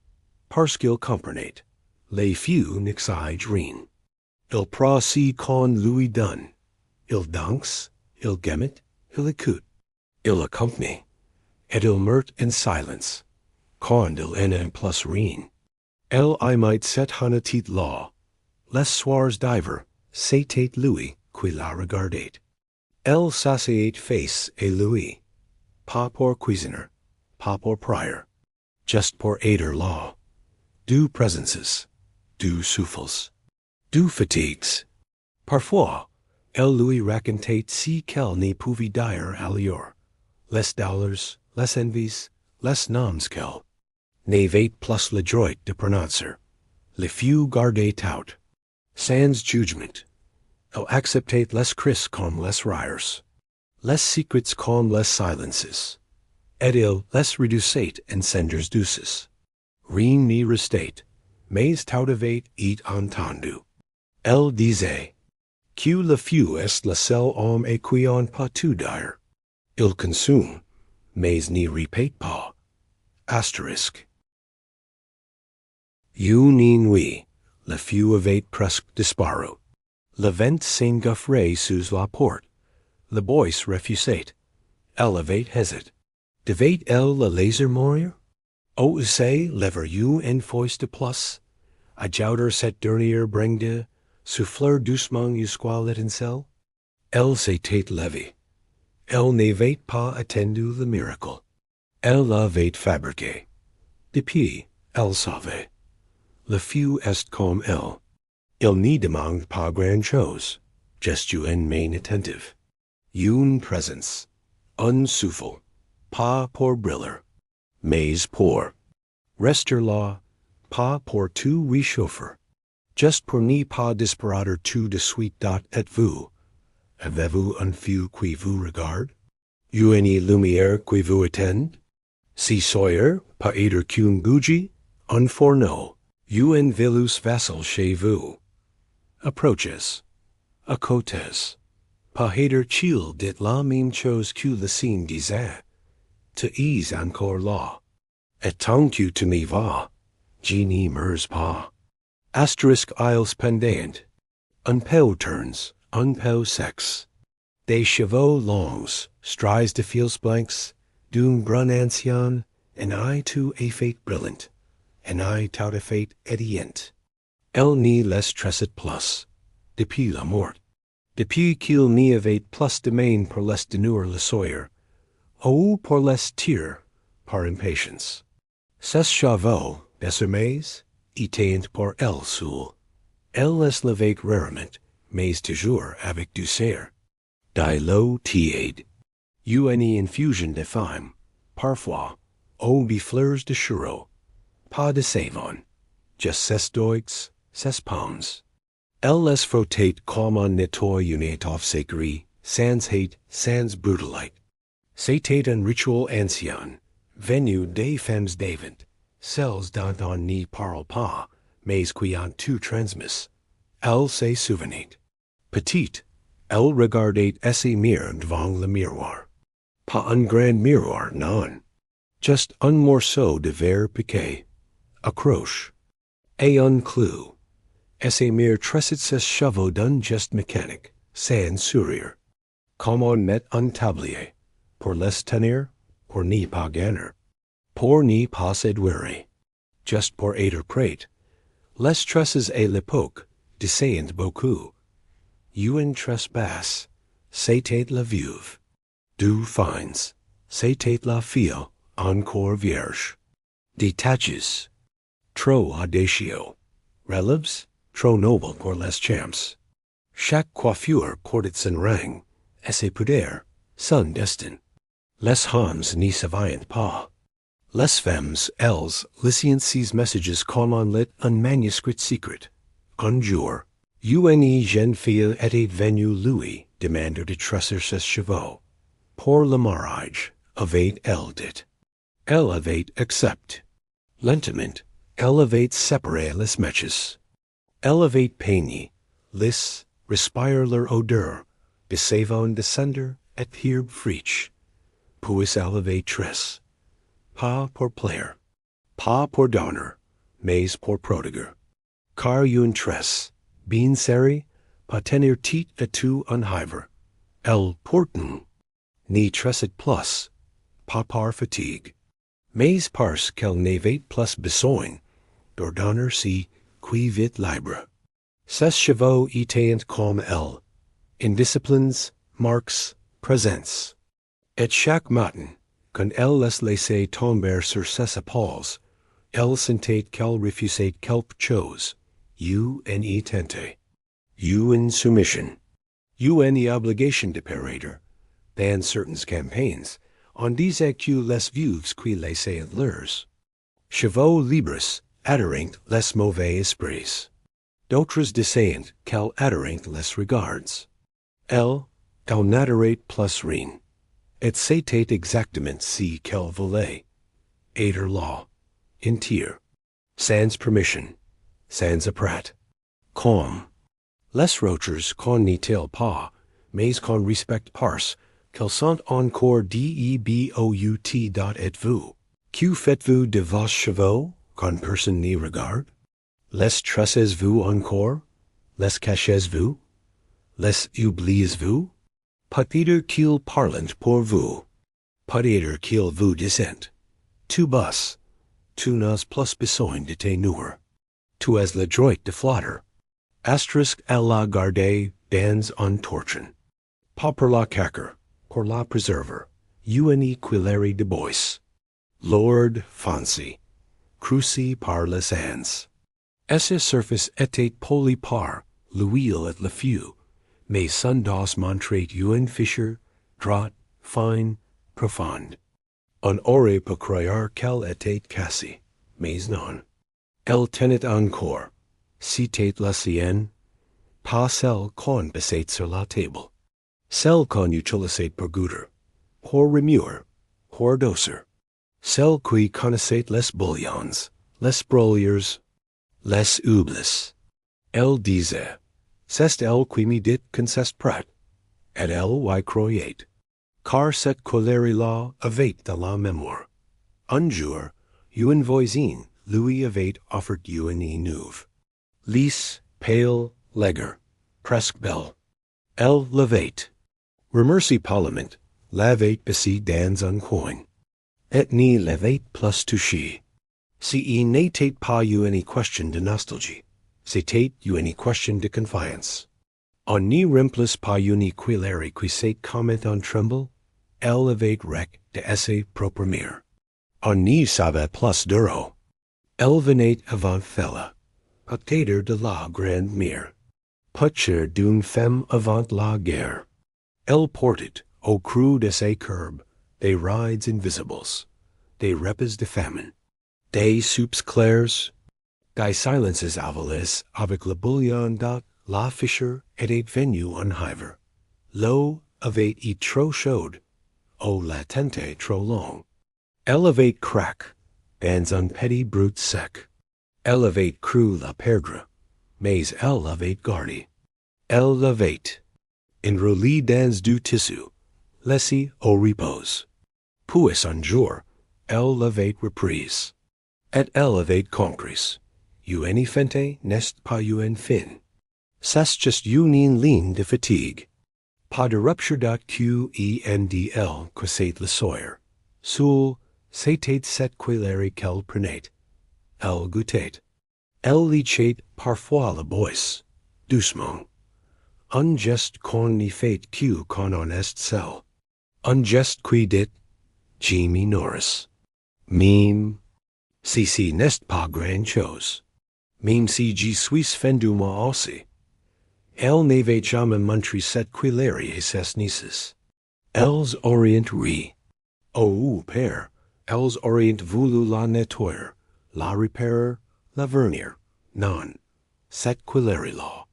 parce qu'il comprenait. Les few n'exige rien. Il procède qu'on lui donne. Il danse, il gemmet, il écoute. Il accompagne. Et il meurt en silence. Quand il en plus rien. Elle imite cette honnête law. Les soirs d'hiver, c'était lui qui la regardait. Elle s'asseyait face et lui. Pas pour cuisiner, pas pour prier. Just pour aider law. Du presences. Du souffles. Du fatigues. Parfois, elle lui racontait si qu'elle n'y pouvait dire ailleurs. Les dollars, les envies, les noms qu'elle n'avait plus le droit de prononcer. Le fut gardé tout. Sans jugement. Elle acceptait les cris comme les rires. Les secrets comme les silences. Et il les réduisait en cendres douces. Rien n'y restait. Mais tout avait été entendu. Elle disait, que le feu est le seul homme et qui en pas tout dire. Il consume, mais n'y répète pas. Asterisk. Une nuit, le feu avait presque disparu. Le vent s'engouffrait sous la porte. Le bois refusait. Elle avait hésité. Devait-elle le laisser mourir? Oser lever une fois de plus? Ajouter cette dernière bringue, souffler doucement jusqu'à l'étincelle? Elle s'était levée. Elle n'avait pas attendu le miracle. Elle l'avait fabriqué. Depuis, elle savait. Le feu est comme elle. Il n'y demande pas grand-chose, juste une main attentive. Une présence. Un souffle. Pas pour briller, mais pour rester là, pas pour tout réchauffer. Juste pour n'y pas disparaître tout de suite dot et vous. Avez-vous un feu qui vous regarde? Une lumière qui vous attend? Si Sawyer, pas être qu'une bougie, un fourneau, une veilleuse vassal chez vous. Approaches. À côtés. Pas être chill dit la même chose que le signe disait. Te is encore là. Et tant que tu m'y vas, je n'y meurs pas. Asterisk isles pendant. Un peu turns, un peu sexe. Des chevaux longs, strides de fils blancs, d'une brun ancien, un eye tout effet brillant, un eye tout effet édient. Elle n'y les tresset plus, depuis la mort. Depuis qu'il n'y avait plus de main pour les tenir le soir, ou pour les tirer par impatience. Ces chevaux, désormais, étaient pour elle seule. Elle les levait rarement, mais toujours avec douceur. Die l'eau tiède. Une infusion de femmes, parfois, ou des fleurs de churro. Pas de savon. Just ses doigts, ses palmes. Elle les frottait comme un nettoie une étoffe sacrée, sans hate, sans brutalite. C'était un rituel ancien, venu des femmes d'avant, celles dont on n'y parle pas, mais qui ont tout transmis. Elle se souvenait. Petite, elle regardait ses mirrors devant le miroir. Pas un grand miroir, non. Just un morceau de verre piqué. Accroche. Et un clou. Ses mirrors tressaient ses cheveux d'un geste mécanique, sans sourire. Comme on met un tablier. Pour les tenir, pour n'y pas gagner. Pour n'y pas séduire. Just pour être prête. Les tresses à l'époque, descendent beaucoup. Une tresse basse, c'était la veuve. Deux fines, c'était la fille, encore vierge. Des taches, trop audacieux. Relèves, trop noble pour les champs. Chaque coiffure portait son rang, et ses poudres, son destin. Les hommes n'y savaient pas. Les femmes, elles, listened ces messages comme on lit un manuscrit secret. Un jour, une jeune fille était venue lui demander de tresser ses cheveux. Pour le mariage, avait-elle dit. Elle avait accepté. Lentement, elle avait séparé les mèches. Elle avait peigné, les, respire leur odeur, de savon descendre et herbe friche. Puis elle avait tressé. Pas pour plaire, pas pour donner, mais pour prodiguer. Car une tresse, bien serrée, pas tenir tête et tout en hiver. Elle pourtant, ni tresset plus, pas par fatigue, mais parce qu'elle n'avait plus besoin d'ordonner si qui vit libre. Ses chevaux étaient comme elle, indisciplines, marques, présence. Et chaque matin, quand elle les laissait tomber sur ses épaules, elle sentait qu'elle refusait quelque chose, une tente, une soumission, une obligation de paraître. Dans certaines campagnes, on disait que les veuves qui laissaient leurs chevaux libres adhérent les mauvais esprits. D'autres disaient qu'elle adhérent les regards. Elle n'adhérait plus rien. Et c'était exactement ce qu'elle voulait. Être là, entier, sans permission, sans apprat. Comme les rochers qu'on n'est-il pas, mais qu'on respecte parce qu'elles sont encore debout. Êtes-vous? Que faites-vous de vos chevaux quand personne n'y regarde? Les tressez-vous encore? Les cachez-vous? Les oubliez-vous? Peut-être qu'ils parlent pour vous. Peut-être qu'ils vous disent. Tu bosses. Tu n'as plus besoin de te nourrir. Tu es le droit de flatter. Asterisk à la garder dans un torchon. Pas pour la caquer, pour la preserver. Une quillerie de bois. Lord fancy. Cruci par les ans. Essa surface était poli par l'huile et le feu. Mais son dos montrait une fissure, droite, fine, profonde. On aurait pu croire qu'elle était cassée, mais non. Elle tenait encore. C'était la sienne, pas celle qu'on baissait sur la table. Celle qu'on utilisait pour goûter, pour remuer, pour doser. Celle qui connaissait les bouillons, les broilures, les oublis. Elle disait. C'est elle qui me dit qu'on s'est prêt, et elle y croyait. Car cette colère-là avait de la mémoire. Un jour, une voisine lui avait offert une neuve. Lisse, pale, laigueur, presque belle. Elle l'avait. Remercie Parlement, l'avait baissée dans un coin. Et n'y l'avait plus touché. Si il n'était pas une question de nostalgie. C'était une question de confiance. On ni remplis pa uniquileri quisate comment on tremble, elevate rec de esse proprimir. On ni savet plus duro, elvenate avant fella, putator de la grand mire, putcher d'une femme avant la guerre. El portit, au cru de ses curb, they rides invisibles, they repes de famine, they soups clairs, die silences avalis avec le bouillon dat la fisher et eight venue on hiver. Lo, avate et trop chaude, o latente trop long. Elevate crack, bands on petty brute sec. Elevate cru la perdre, mais elevate gardy. Elevate, in roulis dans du tissu, laissez au repose. Puis un jour, elevate reprise. Et elevate concris. Uni fente n'est pas un fin. C'est just une ligne de fatigue. Pas de rupture dot qendl quisate le soyer. Sul, setate set quilere quel prenate. El gutate. El licate parfois la bois. Doucement. Ungest con ni fate q con honest cell. Ungest qui dit, G minoris. Meme. Si n'est pas grand chose. Meme si G suis fenduma aussi. El neve jamais montri set quileri ses nices. Els orient ri. O père, els orient voulu la nettoyer, la repairer, la vernier, non, set quileri law.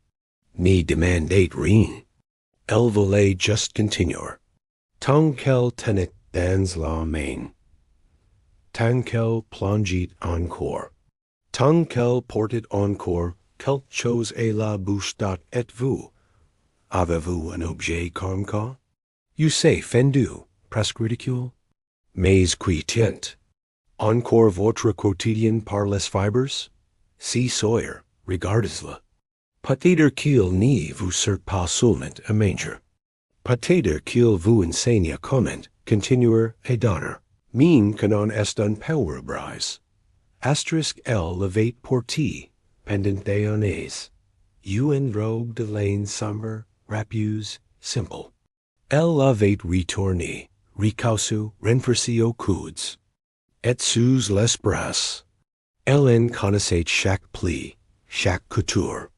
Ni demandate rien. El volet just continuer. Tant quel tenet dans la main. Tant quel plongit encore. Tant quel portit encore, quel chose est la bouche dot et vous. Avez-vous un objet comme quoi? You say fendu, presque ridicule. Mais qui tient. Encore votre quotidien par les fibres? Si Sawyer, regardez-le. Peut-être qu'il ne vous sert pas seulement à manger. Peut-être qu'il vous enseigne comment continuer à donner. Mine canon est un power brise. Asterisk L levate porti, pendant déonnaise. Un robe de laine sombre, rapuse, simple. El levate retourne, recausu, renforci aux coudes. Et sous les bras. El en connaissait chaque pli, chaque couture.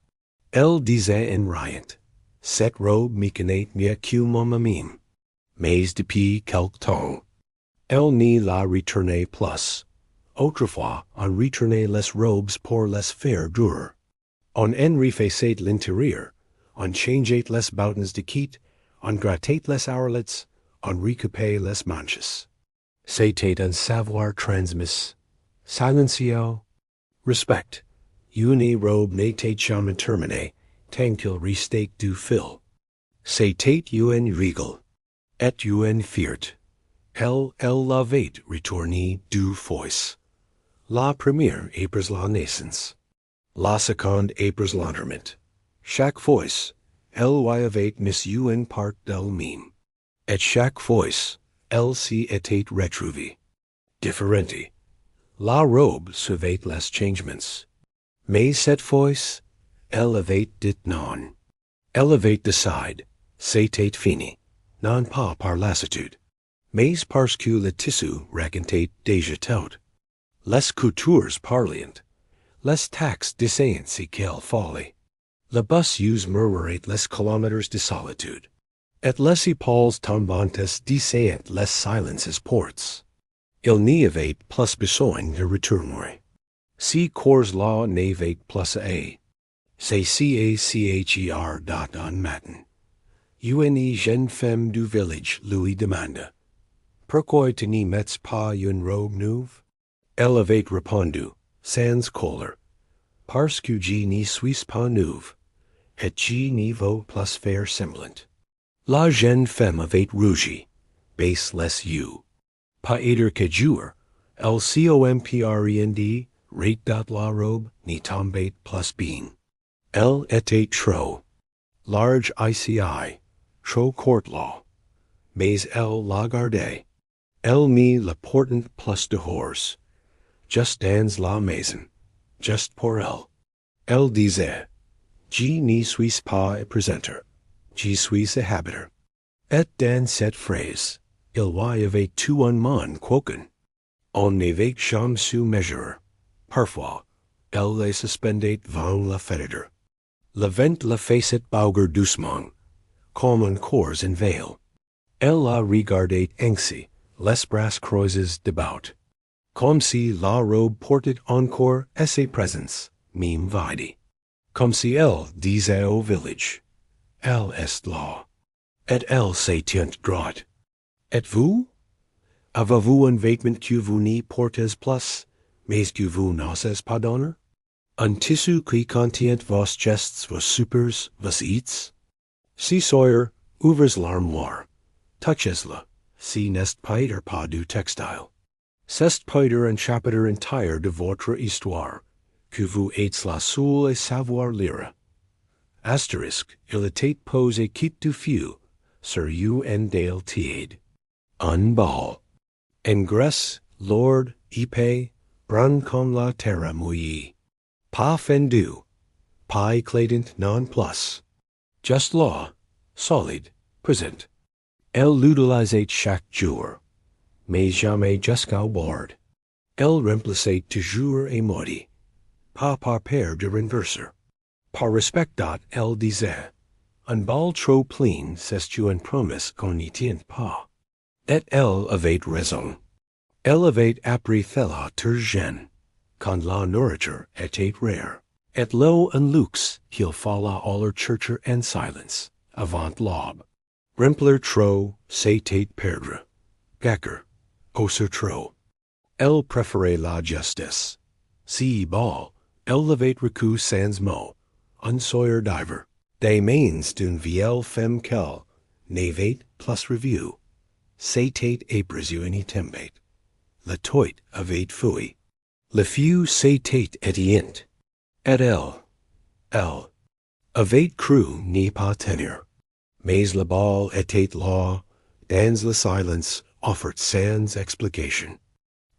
El disait en riant. Cette robe mécanate mieux que mon mime. Mais depuis quelque temps. El ni la retourne plus. Autrefois, on retournait les robes pour les faire durer. On en refaisait l'intérieur, on changeait les boutons de quitte, on grattait les ourlets, on recoupait les manches. C'était un savoir transmis. Silencio. Respect. Une robe n'était jamais terminée, tant qu'il restait du fil. C'était un regal. Et un fiert. El l'avait retourné du fois. La première apres la naissance. La seconde apres l'enterrement. Chaque fois, elle y avait mis une part d'elle-même. Et chaque fois, elle s'y était retrouvée. Differente. La robe suivait les changements. Mais cette fois, elle avait dit non. Elle avait décidé, c'était fini, non pas par lassitude, mais parce que le tissu racontait déjà tout. Les coutures parliant, les taxes disayant si quelle folie. Le bus use murmurait les kilomètres de solitude. Et les épaules tombantes disayant les silences ports. Il n'y avait plus besoin de retourner. Si corps la n'avait plus a. C'est cacher dot on matin. Une jeune femme du village lui demanda. Pourquoi tu n'y mets pas une robe neuve? Elle avait répondu, sans colère. Parce que je n'y suis pas neuve. Et je n'y veux plus faire semblant. La jeune femme avait rougi. Baisse les yeux. Pas aider que jour. Elle comprend, rate dot la robe, ni tombait plus bien. Elle était trop. Large ICI. Trop court law. Mais elle la gardait. Elle mit le portant plus de horse. Just dans la maison. Just pour elle. Elle disait, je n'y suis pas présenter. Je suis a habiter. Et dans cette phrase, il y avait tout un monde quoiqu'un. On n'avait jamais su mesurer. Parfois, elle les suspendait vent la fenêtre. Le vent la faisait bouger doucement, comme un corps en veille. Elle la regardait ainsi, les bras croisés debaut. Comme si la robe portait encore à ses présences, même vide. Comme si elle disait au village, elle est là. Et elle se tient droit. Et vous? Avez-vous un vêtement que vous n'y portez plus, mais que vous n'osez pas donner? Un tissu qui contient vos gestes, vos soupers, vos eats? Si Sawyer, ouvrez l'armoire. Touchez-le, si n'est pas du textile. C'est peut-être un chapitre entier de votre histoire, que vous êtes la seule à savoir lire. Asterisk, il était posé quitte du feu, sur un del tiède. Un bal. En Grèce, Lord, épée, brun comme la terre mouillée. Pas fendu, pas éclatant non plus. Just là, solide, présent. Elle l'utilisait chaque jour, mais jamais jusqu'au bord. Elle remplaçait toujours et maudit, pas par peur de renverser. Par respect elle disait, un bal trop plein c'est une promesse qu'on n'y tient pas. Et elle avait raison. Elle avait appris cela très jeune, quand la nourriture était rare. Et lo un luxe qu'il fallait aller chercher en silence, avant l'aube. Remplir trop, c'était perdre. Gagner, oser trop. Elle préférait la justice. Si bal, elle avait recu sans mot, un Sawyer diver. Des mains d'une vieille femme qu'elle n'avait plus revue. C'était épris une tembate. Le toit avait fui. Le feu s'était éteint. Et elle, avait cru n'y pas tenir. Mais le bal était là, dans le silence, offert sans explication.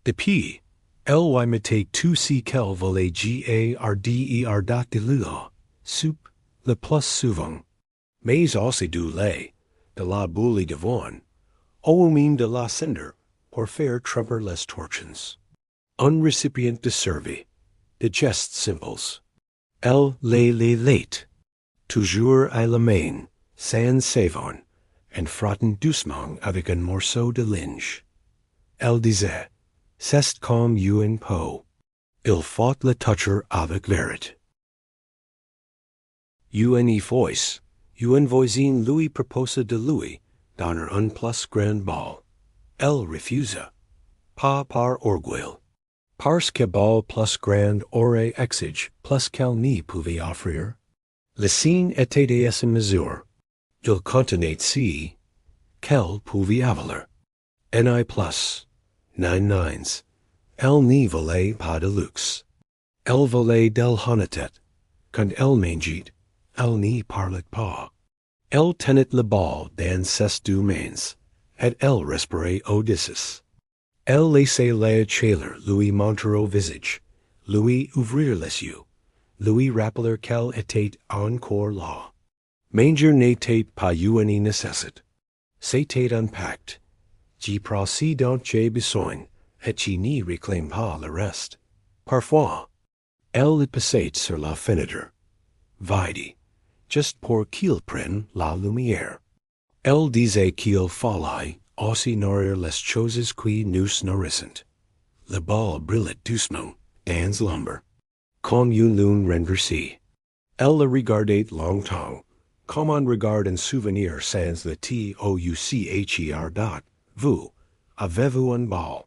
Depuis, elle mettait tout ce qu'elle voulait garder de l'eau, soup, le plus souvent. Mais aussi du lait, de la bouillie de vin, ou même de la cinder, pour faire tremper les torchons. Un récipient de survie, de gestes simples. Elle les lait, toujours à la main, sans savon, en frottant doucement avec un morceau de linge. Elle disait, c'est comme une peau. Il faut le toucher avec vérité. Une fois, une voisine lui proposa de lui donner un plus grand bal. Elle refusa, pas par orgueil, parce que bal plus grand aurait exige plus qu'elle n'y pouvait offrir. Le scène était de essa mesure. Il contenait si qu'elle pouvait avaler. Ni plus, nine nines. Elle n'y volait pas de luxe. Elle volait del honnêteté. Quand elle mangeait, elle n'y parlait pas. Elle tenait le bal dans ses deux mains, et elle respirait Odysseus. Elle laissait la chaleur lui monter au visage, lui ouvrir les yeux, lui rappeler qu'elle était encore là. Manger n'était pas une nécessité. C'était un pacte. J'y procède dont j'ai besoin, et je n'y réclame pas le reste. Parfois, elle passait sur la fenêtre, vide, juste pour qu'il prenne la lumière. Elle disait qu'il fallait aussi nourrir les choses qui nous nourrissent. Le bal brillait doucement dans l'ombre, comme une lune renversée. Elle le regardait longtemps, comme on regarde un souvenir sans le toucher. Vous, avez-vous un bal?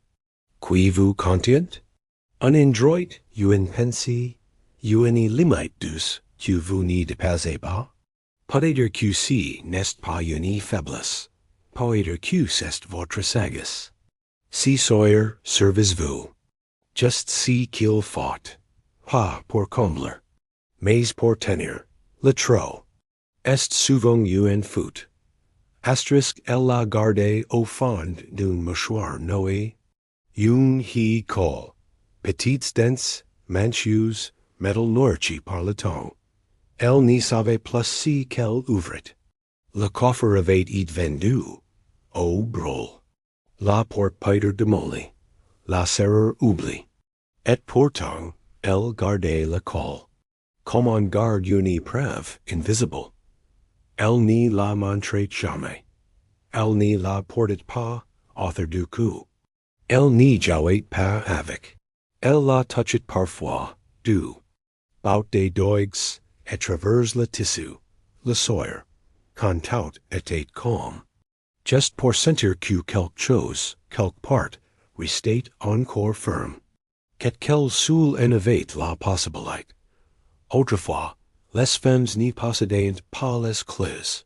Qui vous contient? Un endroit, une pensée, une limite douce que vous n'y dépassez pas? Peut-être que si n'est pas une faiblesse, peut-être que c'est votre sagesse. Si Sawyer, servez-vous. Just si qu'il faut, pas pour combler, mais pour tenir, le trop. Est souvent une faute. Asterisk elle la gardée au fond d'un mouchoir noué. Une he call. Petites dents, manchus, metal nourries par le temps. Elle n'y savait plus si qu'elle ouvrit. Le coffer of eight eat vendu, o brol. La port piter de molly, la serrer oubli. Et pourtant, elle garde la call. Comme en garde uni preuve, invisible. Elle ni la montrait jamais. Elle ni la portait pas, author du coup. Elle ni jouait pas avec. Elle la touchait parfois, du. Bout des doigues, et traverse le tissu, le soir, cantout et calme. Just pour sentir que quelque chose, quelque part, restate encore firme. Qu'elle seul innovate la possibilité. Autrefois, les femmes n'y possédaient pas les clés.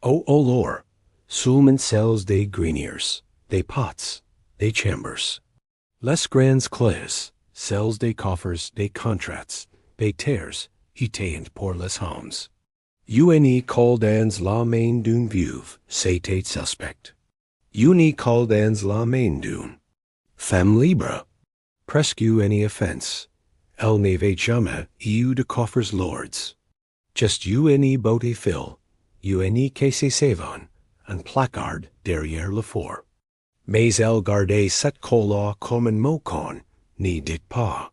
O lors, seulement celles des greniers, des pots, des chambers. Les grandes clés, celles des coffres, des contrats, des terres, étaient pour les hommes. Une called dans la main d'une veuve, c'était suspect. Une called dans la main d'une femme libre. Presque any offense. Elle n'avait jamais eu de coffres lords. Just une botte fil, une caisse savon, un placard derrière le fort. Mais elle gardait cette cola comme un mot qu'on n'y dit pas.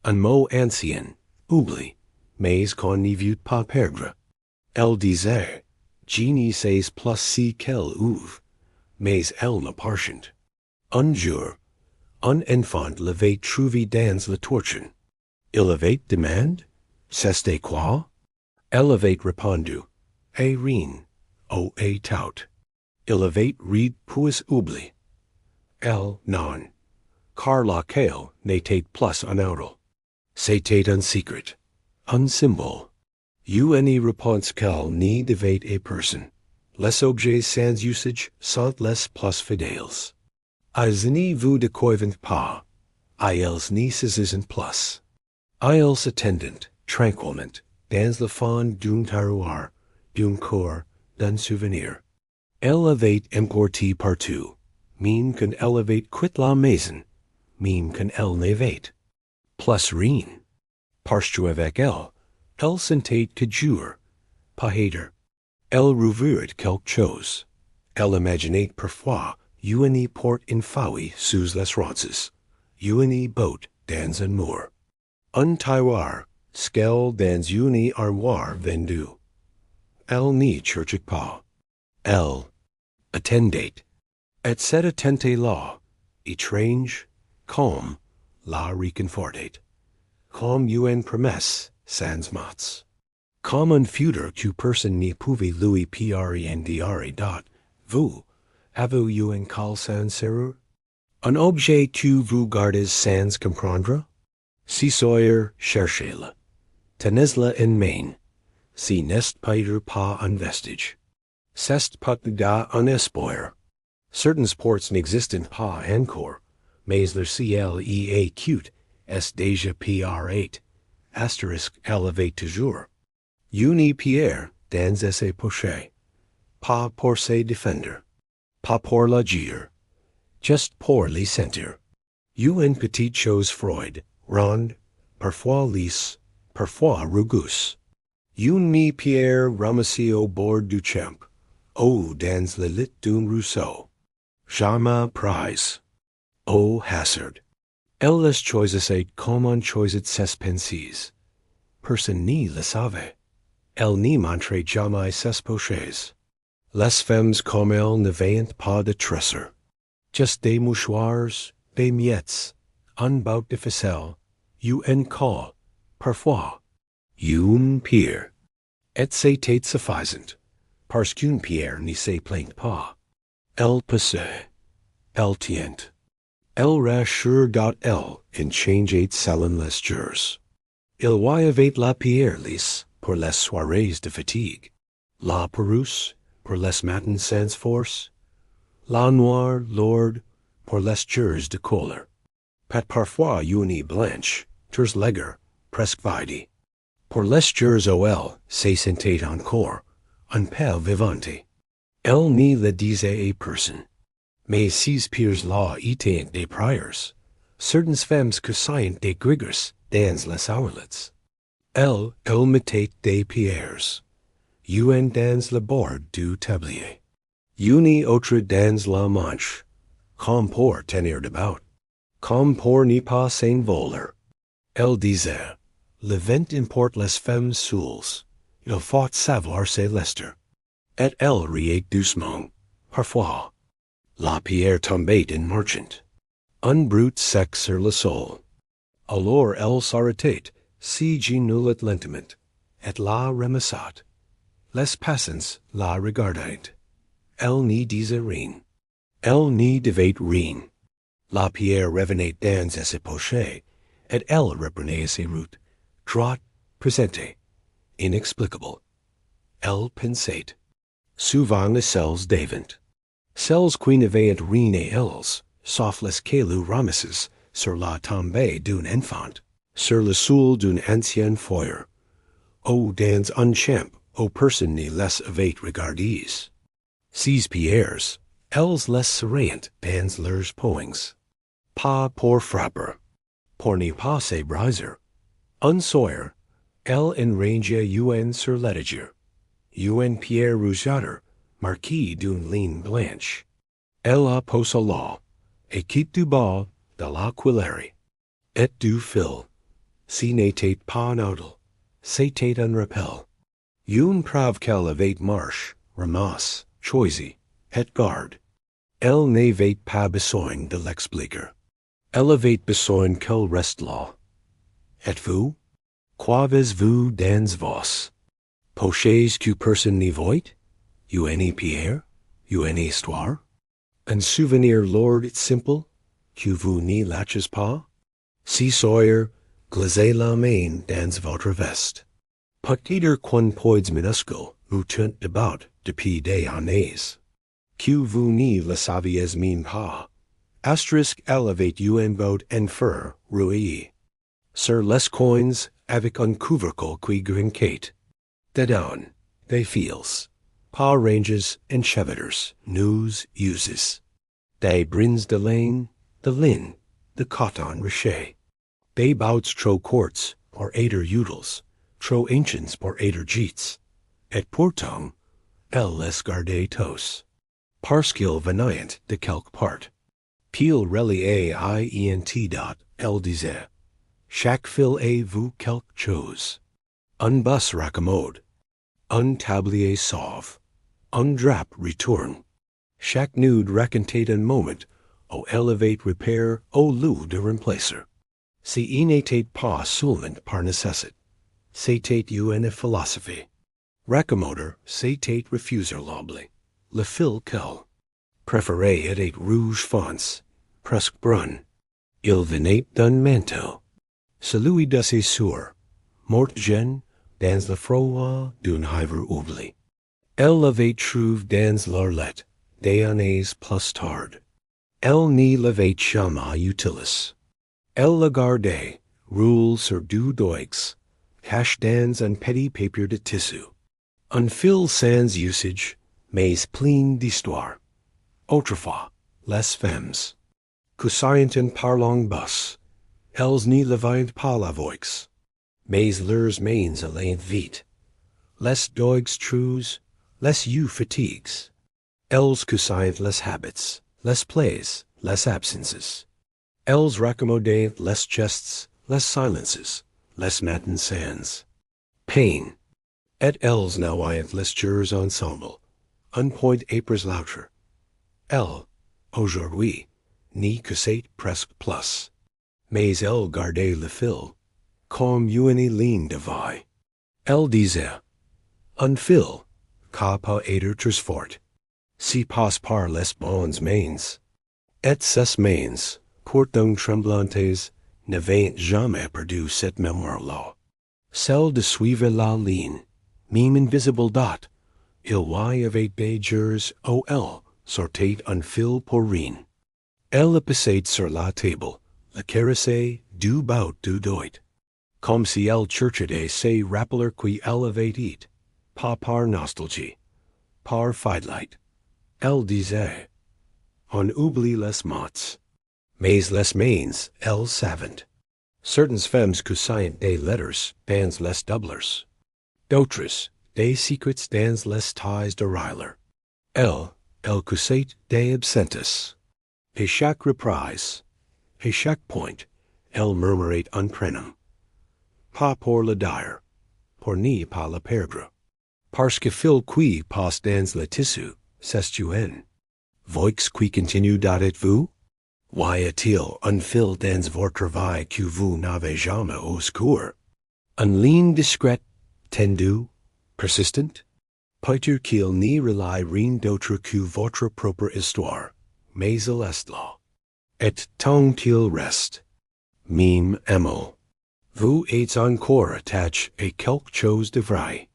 Un mot ancien, oubli, mais qu'on n'y veut pas perdre. Elle disait, je ne sais plus si qu'elle ouvre, mais elle ne parchant. Un jour, un enfant l'avait trouvé dans la torchon. Il avait demandé, c'était quoi? Elle avait répondu, rien, ou tout. Il avait rid puis oubli. Elle, non, car laquelle n'était plus un euro. C'était un secret, un symbole. Une réponse qu'elle n'y devait à personne. Les objets sans usage sont les plus fidèles. Ils n'y vous décoivent pas. Ils n'y saisissent plus. Ils attendent, tranquillement, dans le fond d'un terroir, d'un corps, d'un souvenir. Elle avait emporté partout, même quand elle avait quitté la maison, même quand elle n'avait plus rien. Parce qu'avec elle sentait que jour, pas hater. Elle rouvrait quelque chose. Elle imaginait parfois une porte infouie sous les ronces, une boat dans un mur. Un tiroir, scellé dans une armoire vendue. Elle n'y cherchait pas. Elle attendait. Et cette attente-là, étrange, comme, la réconfortait. Comme une promesse, sans mots. Comme un futur que personne ne pouvait lui prendre dot. Vous, avez-vous un call sans serrure? Un objet que vous gardez sans comprendre? Si Sawyer, cherchez-le. Tenez-le en main. Si n'est pas un vestige. C'est peut-être un espoir. Certains ports n'existent pas encore, mais le ciel y est cute, est déjà PR8. Asterisk élevé toujours. Une pierre dans ses pochets. Pas pour se défendre. Pas pour l'agir. Just pour les sentir. Une petite chose froide, ronde, parfois lisse, parfois rugueuse. Une pierre ramassée au bord du champ, ou dans le lit d'un ruisseau. Jamais prise. Au hasard. Elle les choisissait comme on choisit ses pensées. Personne n'y le savait. Elle n'y montrait jamais ses poches. Les femmes comme elle n'avaient pas de trésor. Just des mouchoirs, des miettes, un bout de ficelle, un col, parfois, une pierre. Et c'était suffisant, parce qu'une pierre n'y se plaint pas. Elle passait, elle tient. Elle rassure elle en changeait selon les jours. Il y avait la pierre lisse pour les soirées de fatigue, la perouse pour les matins sans force, la noire lourde pour les jours de colère. Pat parfois une blanche, tours léger, presque vide. Pour les jours où elle se sentait encore, un peu vivante. Elle n'y le disait à personne. Mais ces pierres-là étaient des prières. Certaines femmes que saillent des grigors dans les outlets. Elle mettait des pierres. un dans le bord du tablier. Uni autre dans la manche. Comme pour tenir debout. Comme pour n'y pas s'envoler. Elle disait, le vent importe les femmes seules. Il faut savoir se lester. Et elle riait doucement, parfois. La pierre tombait en marchant. Un brut sec sur le sol. Alors elle s'arrêtait, si genouillet lentement, et la ramassait. Les passants la regardaient. Elle n'y disait rien. Elle n'y devait rien. La pierre revenait dans ses poches, et elle reprenait ses routes, droite, presente, inexplicable. Elle pensait. Souvent les celles devant. Celles qui n'avaient rien et elles, sauf les cailloux ramasses sur la tombée d'un enfant, sur le sol d'un ancien foyer, ou dans un champ où personne ne les avait regardées. Ces pierres, elles les serraient dans leurs poings. Pas pour frapper, pour ne pas se briser. Un soir, elle enrangeait un sur l'étagère, un pierre rougeâtre, marqué d'une ligne blanche. Elle a posé là, et quitte du bas de la cuillère, et du fil. Si n'était pas nodal, c'était un rappel. Une preuve qu'elle avait marche, ramasse, choisi, et garde. Elle n'avait pas besoin de l'expliquer. Elle avait besoin qu'elle reste là. Et vous? Qu'avez-vous dans vos poches que personne ne voit? Une pierre? Une histoire? Un souvenir lourd et simple, que vous n'y lâchez pas? Si Sawyer, glissez la main dans votre veste. Peut-être qu'un poids minuscule vous tient debout depuis des années. Que vous n'y le saviez même pas. Asterisk elle avait un bout en fer rouillé. Sur les coins, avec un couvercle qui grinquait. Dedans, des fils. Pas ranges and cheveters, nous uses. Des brins de laine, de lin, de coton riche. Des bouts trop courts, pour aider utils, trop anciens pour aider jeets. Et pourtant, elle les gardait tous. Parce qu'ils venaient de quelque part. Pile relié à int dot, elle disait. Chaque fil est vous quelque chose. Un bus raccommode. Un tablier sauve. Un drap retourne. Chaque nude racontait un moment, au élevate repair, au lieu de remplacer. Si il n'était pas seulement par nécessité, c'était une philosophie. Raccommoder, c'était refuser l'oubli. Le fil quel préférait était rouge fonce, presque brun. Il venait d'un manteau. Celui de ses soeurs, mort jeune, dans le froid d'un hiver oubli. Elle l'avait trouvé dans leur lettre, des années plus tard. Elle n'y l'avait jamais utilisé. Elle le gardait, roule sur deux doigues, caché dans un petit papier de tissu. Un fil sans usage, mais plein d'histoire. Autrefois, les femmes, cousaient en parlant bas, elles n'y l'avaient pas la voix, mais leurs mains allaient vite. Les doigues trues, les yeux fatigues. Elles cousaient les habits, les plays, les absences. Elles raccommodaient les gestes, les silences, les matins sans pain. Et elles noyaient les jours ensemble, un point épres l'autre. Elle, aujourd'hui, n'y cassait presque plus. Mais elle gardait le fil, comme une ligne de vie. Elle disait, un fil, qu'a pas aider transport, si passe par les bonnes mains. Et ces mains, pourtant tremblantes, n'avaient jamais perdu cette mémoire-là. Celle de suivre la ligne, même invisible dot, il y avait des jours où elle sortait un fil pour rien. Elle le passait sur la table, le caressait du bout du doigt, comme si elle cherchait ces rappelers qui elle avait dit, pas par nostalgie, par fidelité. Elle disait, on oublie les mots, mais les mains, elles savent. Certaines femmes cousaient des lettres dans les doublers. D'autres, Des secrets dans les ties de Ryler. El cusate de absentis. Et chaque reprise, et chaque point, el murmurate un prénom. Pas pour le dire, pour ni pas le perdre. Parce que fil qui passe dans le tissu, c'est un. Voix qui continue d'être-vous? Why a-t-il un fil dans votre vie que vous n'avez jamais au secours? Un ligne discrète, tendue, persistent? Peut-être qu'il n'y rely rien d'autre que votre propre histoire, mais il est là. Et tant qu'il reste, mime amo. Vous êtes encore attaché à quelque chose de vrai.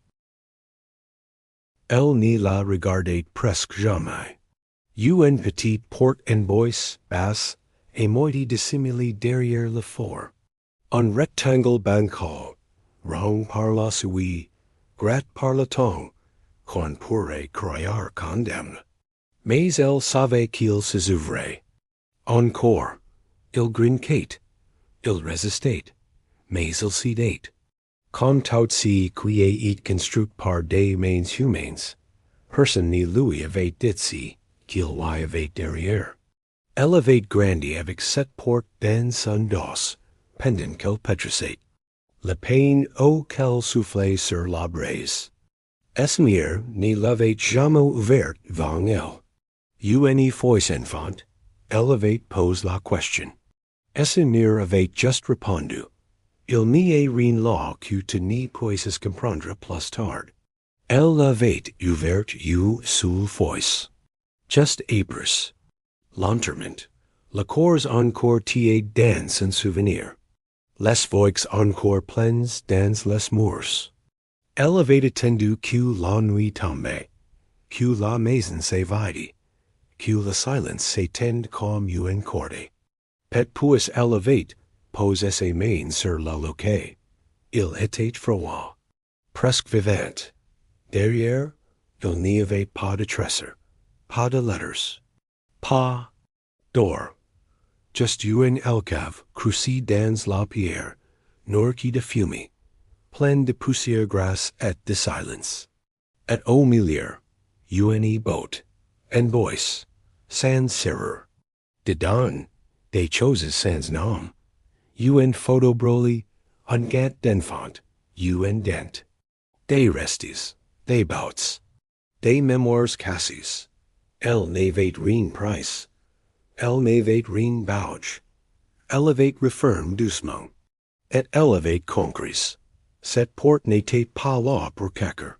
Elle n'y la regardait presque jamais. Une petite porte en bois basse et moitié dissimulée derrière le fort. Un rectangle bancal, rond par la suie, grat par le temps, qu'on pourrait croire condamné. Mais elle savait qu'il se ouvrait. Encore, il grinquait, il résistait, mais il cédait. Comme tout ce qui est construit par des mains humaines, personne ne lui avait dit si qu'il y avait derrière. Elle avait grandi avec cette porte dans son dos, pendant qu'elle pétrissait. Le pain qu'elle soufflait sur la braise. Esmir ne l'avait jamais ouvert devant elle. Une fois enfant, elle avait posé la question. Esmir avait juste répondu. Il n'y a rien là que tu ne puisses comprendre plus tard. Elle l'avait ouvert une seule fois. Just April. Lentement, le corps encore tié dans un souvenir. Les voix encore pleines dans les murs. Elle avait attendu que la nuit tombait, que la maison se vide, que le silence s'étende comme une corde. Pet puis elle avait posé ses mains sur le loquet. Il était froid, presque vivant. Derrière, il n'y avait pas de trésor, pas de lettres, pas d'or. Just une alcôve creusée dans la pierre, nourrie de fumée, pleine de poussière grasse et de silence. Et au milieu, une botte, en bois, sans serrure. Dedans, des choses sans nom. Une photo brûlée, un gant d'enfant, une dent. Des restes, des bouts, des mémoires cassés. Elle n'avait rien pris. Elle n'avait rien bouge. Elle avait referme doucement. Et elle avait compris. Cette porte n'était pas là pour quelqu'un.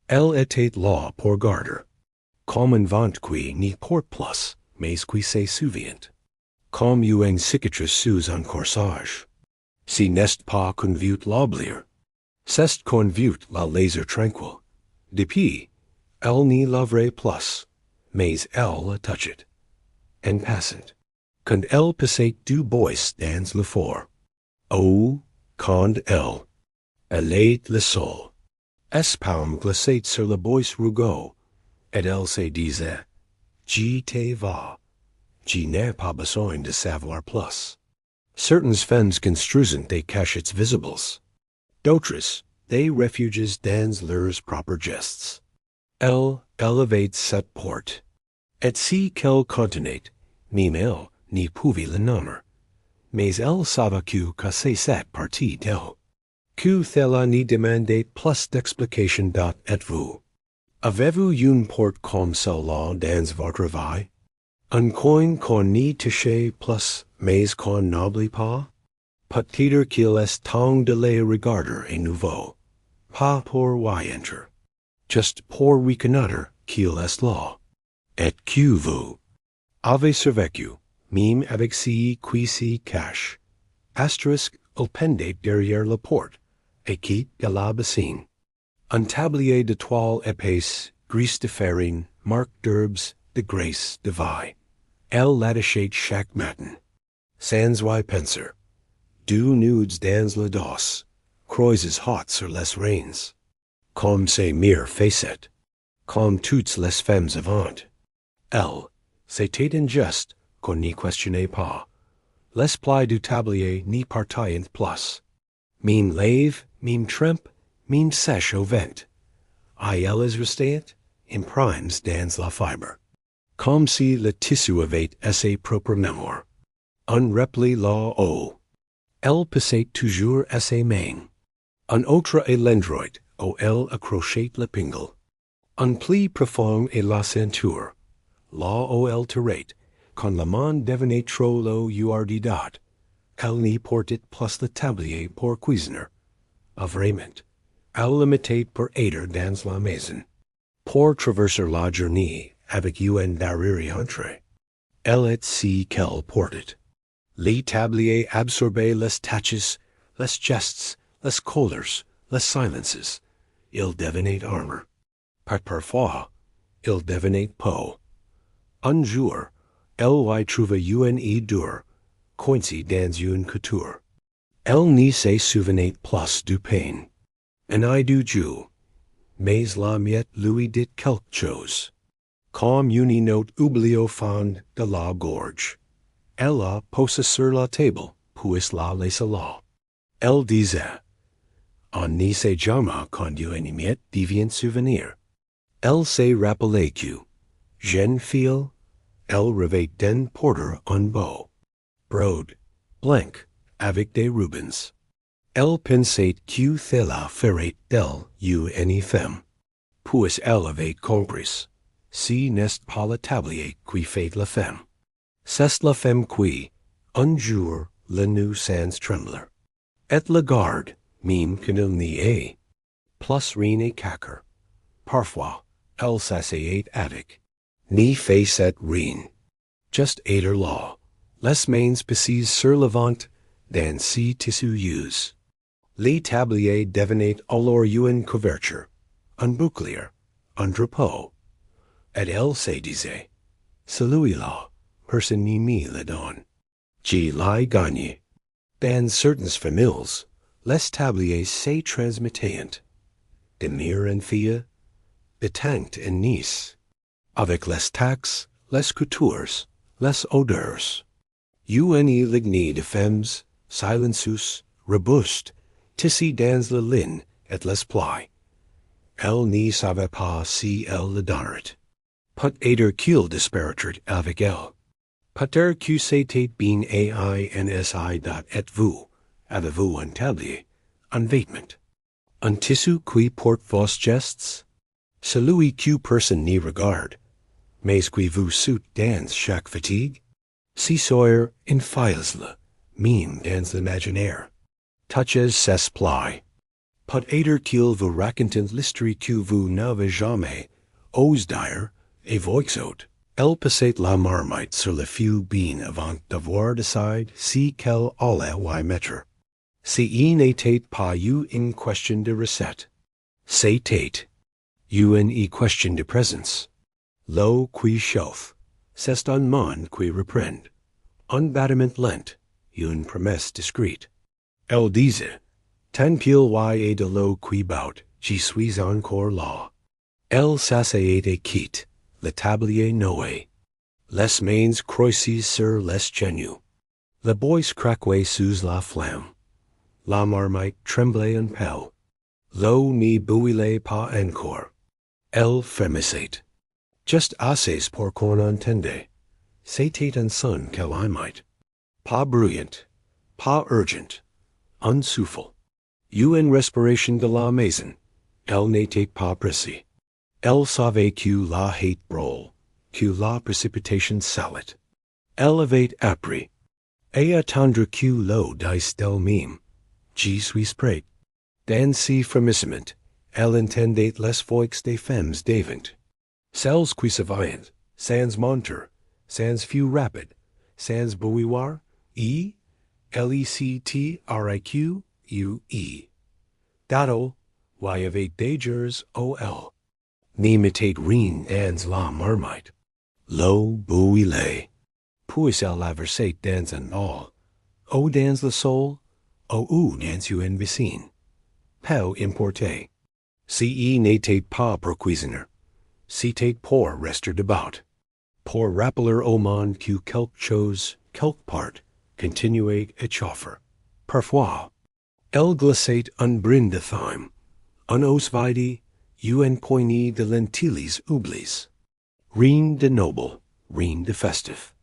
Elle était là pour garder. Comme un vent qui n'y porte plus, mais qui se souvient. Comme une cicatrice sous un corsage. Si n'est pas qu'on vieut l'oublier. C'est qu'on vieut la laser tranquille. Depuis, elle n'y l'avrait plus, mais elle la touchait. En passant, quand elle passait du bois dans le fort. Oh, quand elle allait le sol. Es paume glissait sur le bois rougeau, et elle se disait, j'y te va. Je n'ai pas besoin de savoir plus. Certaines femmes construisent des cachettes visibles. D'autres, des refuges dans leurs propres gestes. Elle avait cette porte. Et si qu'elle contenait, même elle n'y pouvait le nommer. Mais elle savait que c'est cette partie d'elle. Que cela n'y demandait plus d'explication d'êtes-vous. Avez-vous une porte comme celle-là dans votre vie? Un coin qu'on n'y touche plus, mais qu'on n'oublie pas? Peut-être qu'il est temps de les regarder à nouveau. Pas pour y entrer. Juste pour reconnaître qu'il est là. Et que vous avez survécu, même avec ce qui s'y cache. Asterisk il pendait derrière la porte, et quitte de la bassine. Un tablier de toile épaisse, grise de farine, marque d'herbes, de graisse, de vie. Elle l'attachait chaque matin. Sans y penser. Deux nudes dans le dos, croises hot sur les reins. Comme ces mere facettes. Comme toutes les femmes avant. Elle, c'était injuste qu'on n'y questionnait pas. Les plis du tablier n'y partaient plus. Mime lave, mime trempe, mime sèche au vent. il is restait, imprimes dans la fibre. Comme si le tissu avait essai propre mémoire. Un repli la o. Elle passait toujours à ses mains. Un autre est l'endroit, où elle accrochait le pingle. Un pli profond est la ceinture. Là où elle tirait, quand le monde devenait trop lourd uardidat, elle n'y portait plus le tablier pour cuisiner. Vraiment, elle le mettait pour aider dans la maison. Pour traverser la journée avec un derrière entre. Elle et si qu'elle portait. Les tabliers absorbaient les tâches, les gestes, les colères, les silences. Il devenait armor. Parfois, il devenait peau. Un jour, elle y trouva une dur, coincée dans une couture. Elle n'y se souvenait plus du pain. Et du jeu. Mais la miette lui dit quelque chose. Comme une note oubliée au fond de la gorge. Elle la posa sur la table, puis la laissa là. Elle disait, on n'y sait jamais quand une miette devient souvenir. Elle se rappelait que, jeune fille, elle revêt d'un porter un beau, broad, blanc, avec des rubans. Elle pensait que cela ferait d'elle une femme. Puis elle avait compris, si n'est pas le tablier qui fait la femme. C'est la femme qui, un jour, le nous sans trembler. Et la garde, même qu'il n'y ait, plus rien et cacker. Parfois, elle s'asseyait avec. Ni faisait rien. Just aider là, les mains passées sur le ventre, dans si tissu use. Les tabliers devenaient alors une couverture, un bouclier, un drapeau. Et elle se disait, celui-là, personne n'y me le donne. Je l'ai gagné. Dans certaines familles, les tabliers se transmettaient. De mère en fille, de tante en niece. Avec les taxes, les coutures, les odeurs. Une lignée de femmes, silencieuses, robustes, tissées dans le lin et les plis. Elle n'y savait pas si elle le donnerait. Peut-être qu'il disparaîtrait avec elle. Peut-être que c'était bien ainsi et vous, avez-vous un tablier, un vêtement, un tissu qui porte vos gestes? Celui que personne n'y regarde, mais qui vous suit dans chaque fatigue? Si sawyer infiles-le, même dans l'imaginaire. Touches ses plis. Peut-être qu'il vous raconte l'histoire que vous n'avez jamais osé dire, et voixote. Elle passait la marmite sur le feu bien avant d'avoir décidé si qu'elle allait y mettre. Si il n'était pas une question de recette. C'était une question de présence. L'eau qui chauffe, c'est un monde qui reprend. Un battement lent, une promesse discrète. Elle disait, tant qu'il y ait de l'eau qui bout, je suis encore là. Elle s'asseyait et quitte. Le tablier noué. Les mains croisées sur les genoux. Le bois craquait sous la flamme. La marmite tremblait un peu. L'eau n'y bouillait pas encore. Elle frémissait. Just assez pour qu'on entende. C'était un son qu'elle aimait. Pas bruyant, pas urgent, un souffle. Une respiration de la maison. Elle n'était pas pressée. Elle savait que la hate brûle, que la précipitation salait. Elle avait appris. Et attendre que l'eau dise d'elle-même. Je suis prête. Dans ce frémissement, elle entendait les voix des femmes d'avant. Celles qui se vaillent, sans monter, sans feu rapide, sans bouilloire, lectrique. Dato, y avait des jours ol. N'imitate rien dans la marmite. L'eau bouillait. Puis elle la versait dans un bol. Ou dans le sol, ou dans une piscine. Peu importe. Si il n'était pas pour cuisiner, c'était pour rester debout. Pour rappeler au monde que quelque chose, quelque part, continuait à chauffer. Parfois, elle glissait un brin de thyme, un os vide, un poigny de lentilles oublis. Rien de noble, rien de festif.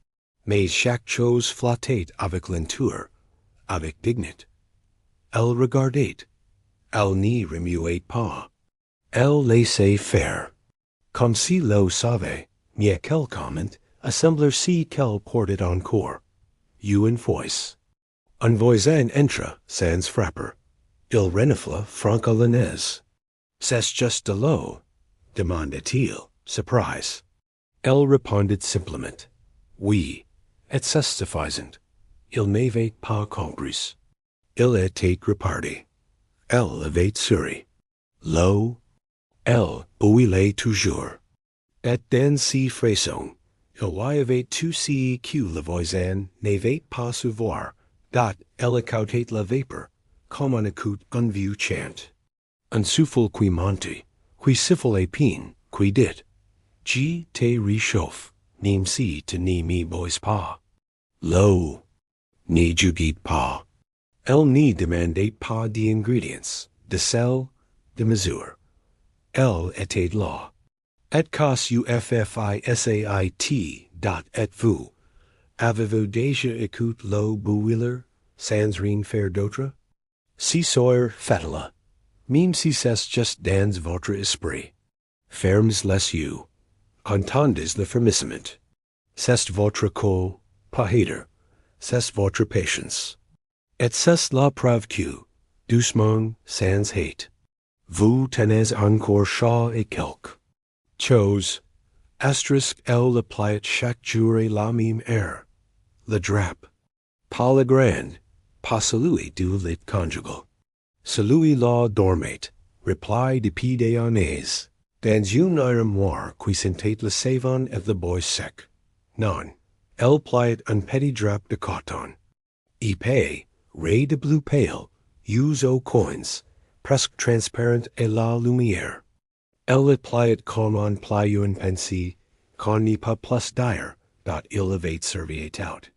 Mais chaque chose flattait avec lenteur, avec dignité. Elle regardait, elle n'y remuait pas. Elle laissait faire. Comme si l'eau savait, mais quel comment, assembler si qu'elle portait encore. Un voice. Un voisin entra, sans frapper. Il renifla franco-lyonnaise. C'est juste de l'eau, demanda-t-il, surprise. Elle répondit simplement. Oui, et c'est suffisant. Il m'avait pas compris. Il était reparti. Elle avait souri. L'eau, elle bouillait toujours. Et dans ces frissons, il y avait tout ce que le voisin n'avait pas su voir, dat elle écoutait la vapeur, comme on écoute un vieux chant. Un souffle qui monte, qui siffle épine, qui dit, G te réchauffe, même si tu n'y me bois pas. L'eau, n'y juguit pas. Elle n'y demandait pas d'ingrédients, de sel, de mesure. Elle était là. Et cas uffisait dot et vous, avez-vous déjà écouté l'eau bouillir, sans rien faire d'autre? Si soyez faites-le, même si c'est juste dans votre esprit. Fermes les yeux, entendez le frémissement. C'est votre co, pas hater, c'est votre patience. Et c'est la preuve que, doucement, sans hate, vous tenez encore chaud et quelque chose. Asterisk elle le pliait chaque jour et la même heure. Le drap. Pas le grand, pas celui du lit conjugal. Celui-là dormait, replie depuis des années, dans une armoire qui sentait le savon et le bois sec. Non, elle pliait un petit drap de coton. Épais, ray de bleu pale, used aux coins, presque transparent et la lumière. Elle le pliait comme on plie une pensée, qu'on n'y pas plus dire, dot il avait servi out.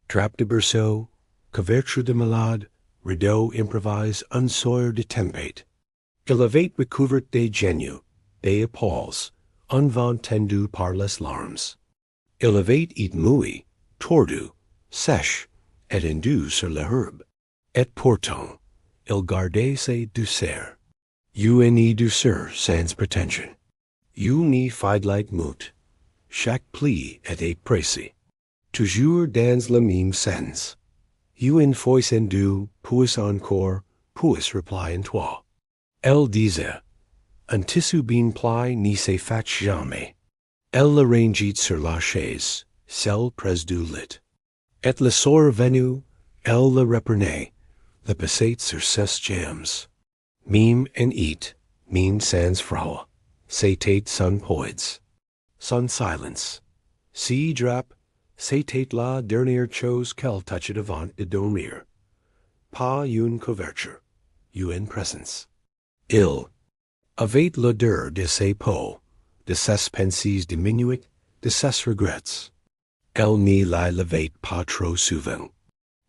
Drap de berceau, couverture de malade, rideau improvise, un sort de tempête. Il avait recouvert des genoux, des épaules, un vent tendu par les larmes. Il avait été mouillé, tordu, sèche, et endu sur l'herbe. Et pourtant, il gardait ses douceurs. Une douceur sans prétention. Une fidélité mute. Chaque pli était précis. Toujours dans le même sens. Une voix endue, puis encore, puis replie en toi. Elle disait, un tissu bien pli n'y s'efface jamais. Elle le rangeait sur la chaise, celle près du lit. Et le soir venu, elle le reprenait, le passait sur ses jambes. Mime en eat, mime sans froid. C'était son poids. Son silence. Si drap, c'était la dernière chose qu'elle touchait avant de dormir. Pas une couverture, une présence. Il avait l'odeur de ses peaux, de ses pensées diminuées, de ses regrets. Elle n'y la lavait pas trop souvent.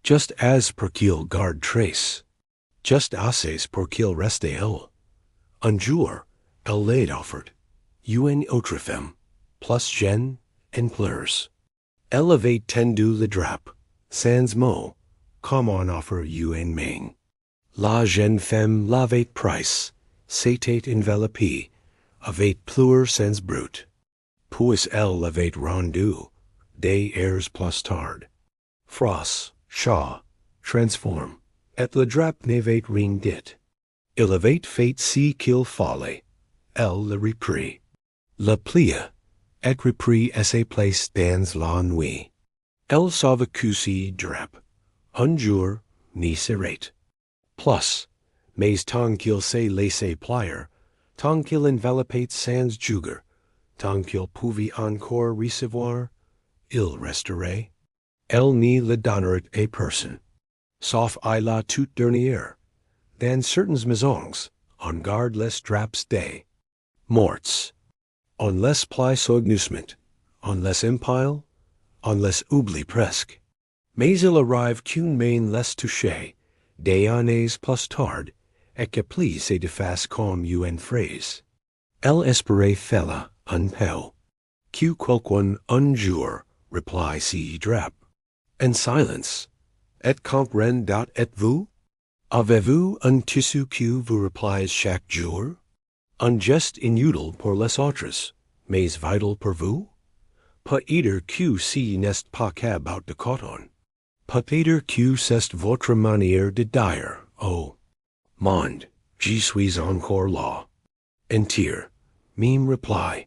Just as pour qu'il garde trace. Just assez pour qu'il reste elle. Un jour, elle laid offered. Une autre femme, plus jeune en pleurs. Elle avait tendu le drap, sans mot, comme on offre une main. La jeune femme l'avait prise, s'était enveloppée, avait pleuré sans brute. Puis elle l'avait rendu, des airs plus tard. Frost, chaud, transforme, et le drap n'avait rien dit. Il avait fait si qu'il fallait. Elle le reprit. Le plia, et reprit à sa place dans la nuit. Elle sauva cousi drap. Un jour, n'y serait. Plus, mais tant qu'il s'est laissé plier, tant qu'il enveloppait sans juger, tant qu'il pouvait encore recevoir, il resterait. Elle n'y le donnerait à personne. Sauf à la toute dernière. Dans certaines maisons, on garde les draps des morts. On les plie soigneusement, on les empile, on les oublie presque. Mais il arrive qu'une main les touche, des années plus tard, et que plie se défasse comme une phrase. El espere fella unpel. Q quoquan unjure, reply si drap. En silence. Et comprend dot et vous? Avez-vous un tissu que vous replies chaque jour? Unjust inutile pour les autres, mais vital pour vous? Peut-être que si n'est pas qu'about de coton. Peut-être que c'est votre manière de dire, oh, monde, j'y suis encore là. Entier, meme reply.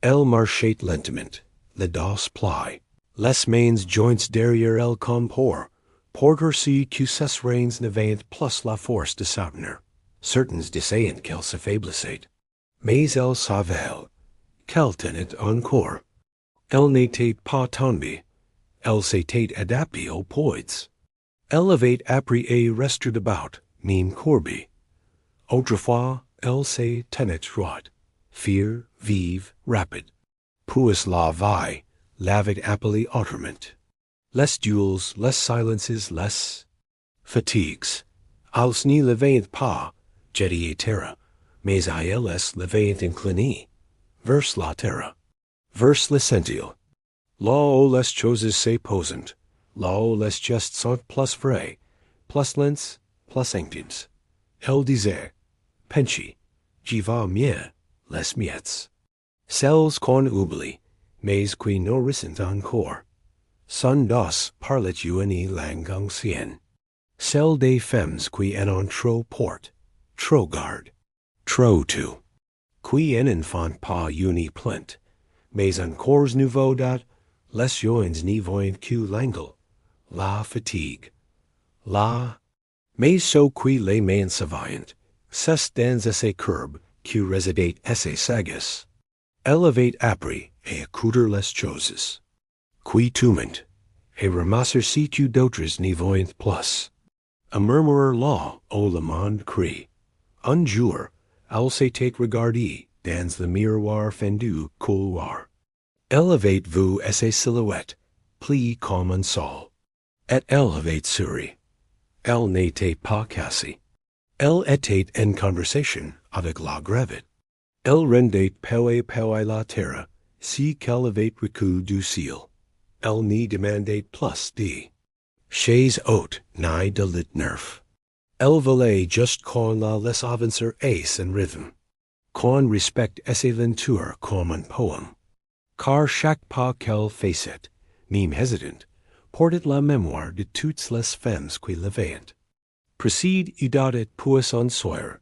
El marchait lentement, le dos plie. Les mains joints derrière el comport, porter si que ses reins n'avaient plus la force de soutenir. Certains dissaient qu'elle s'affaiblissait. Mais elle savait qu'elle tenait encore. Elle n'était pas tombée. Elle s'était adaptée au poids. Elle avait appris à rester debout, même courbée. Autrefois, elle se tenait droite, fière, vive, rapide. Puis la vie l'avait appelée autrement. Less duels, less silences, less fatigues. Als n'y l'avaient pas, jeté à terre, mais à elles l'avaient incliné, vers la terre, vers l'essentiel. Là où les choses se posent, là où les gestes sont plus vrais, plus lents, plus intimes. Elle disait, penchi, j'y va mieux, les miettes. Celles qu'on oublie, mais qui nourrissent encore. Son dos parlait une langue ancienne. Celle des femmes qui en ont trop porte, trop garde, trop tout. Qui en font pas une plainte, mais encore nouveau dat, les joints n'y voient que l'angle, la fatigue, la... Mais so qui les mains savient, c'est dans ces courbes que résidait esse sagas. Elle avait appris à accouder les choses. Qui tument, et ramasser si tu d'autres n'y voient plus. A murmurer là où le monde crie. Un jour, elle s'était regardée dans le miroir fendu couloir. Elle avait vu esse silhouette, pliée comme un sol. Et elle avait souri. Elle n'était pas cassée. Elle était en conversation avec la gravite. Elle rendait peu à peu la terre, si qu'elle avait reculé du ciel. Elle n'y demandait plus de chez haute ni de lit nerf. Elle voulait juste qu'on la laisse avancer ace en rythme, qu'on respecte esse lenteur comme un poème. Car chaque pas qu'elle faisait, même hésitante, portait la mémoire de toutes les femmes qui l'avaient. Précède et puis en soir,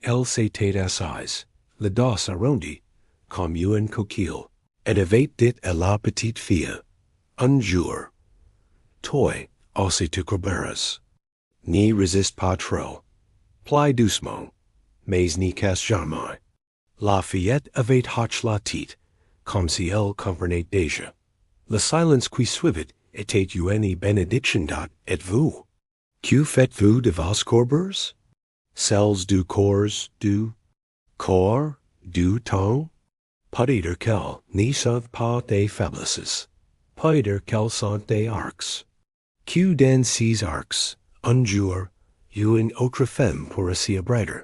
elle s'était assise, le dos arrondi, comme une coquille, et avait dit à la petite fille, un jour, toi, aussi tu corberas. N'y résiste pas trop. Plie doucement, mais n'y casse jamais. La fillette avait hoché la tête, comme si elle comprenait déjà. Le silence qui suivit était une bénédiction dat et vous. Que faites-vous de vos courbeurs? Celles du corps, du temps? Peut-être qu'elles n'y sont pas des faiblesses. Peut-être qu'elles sont des arcs. Que dans ces arcs, un jour, une autre femme pourra s'y abrider.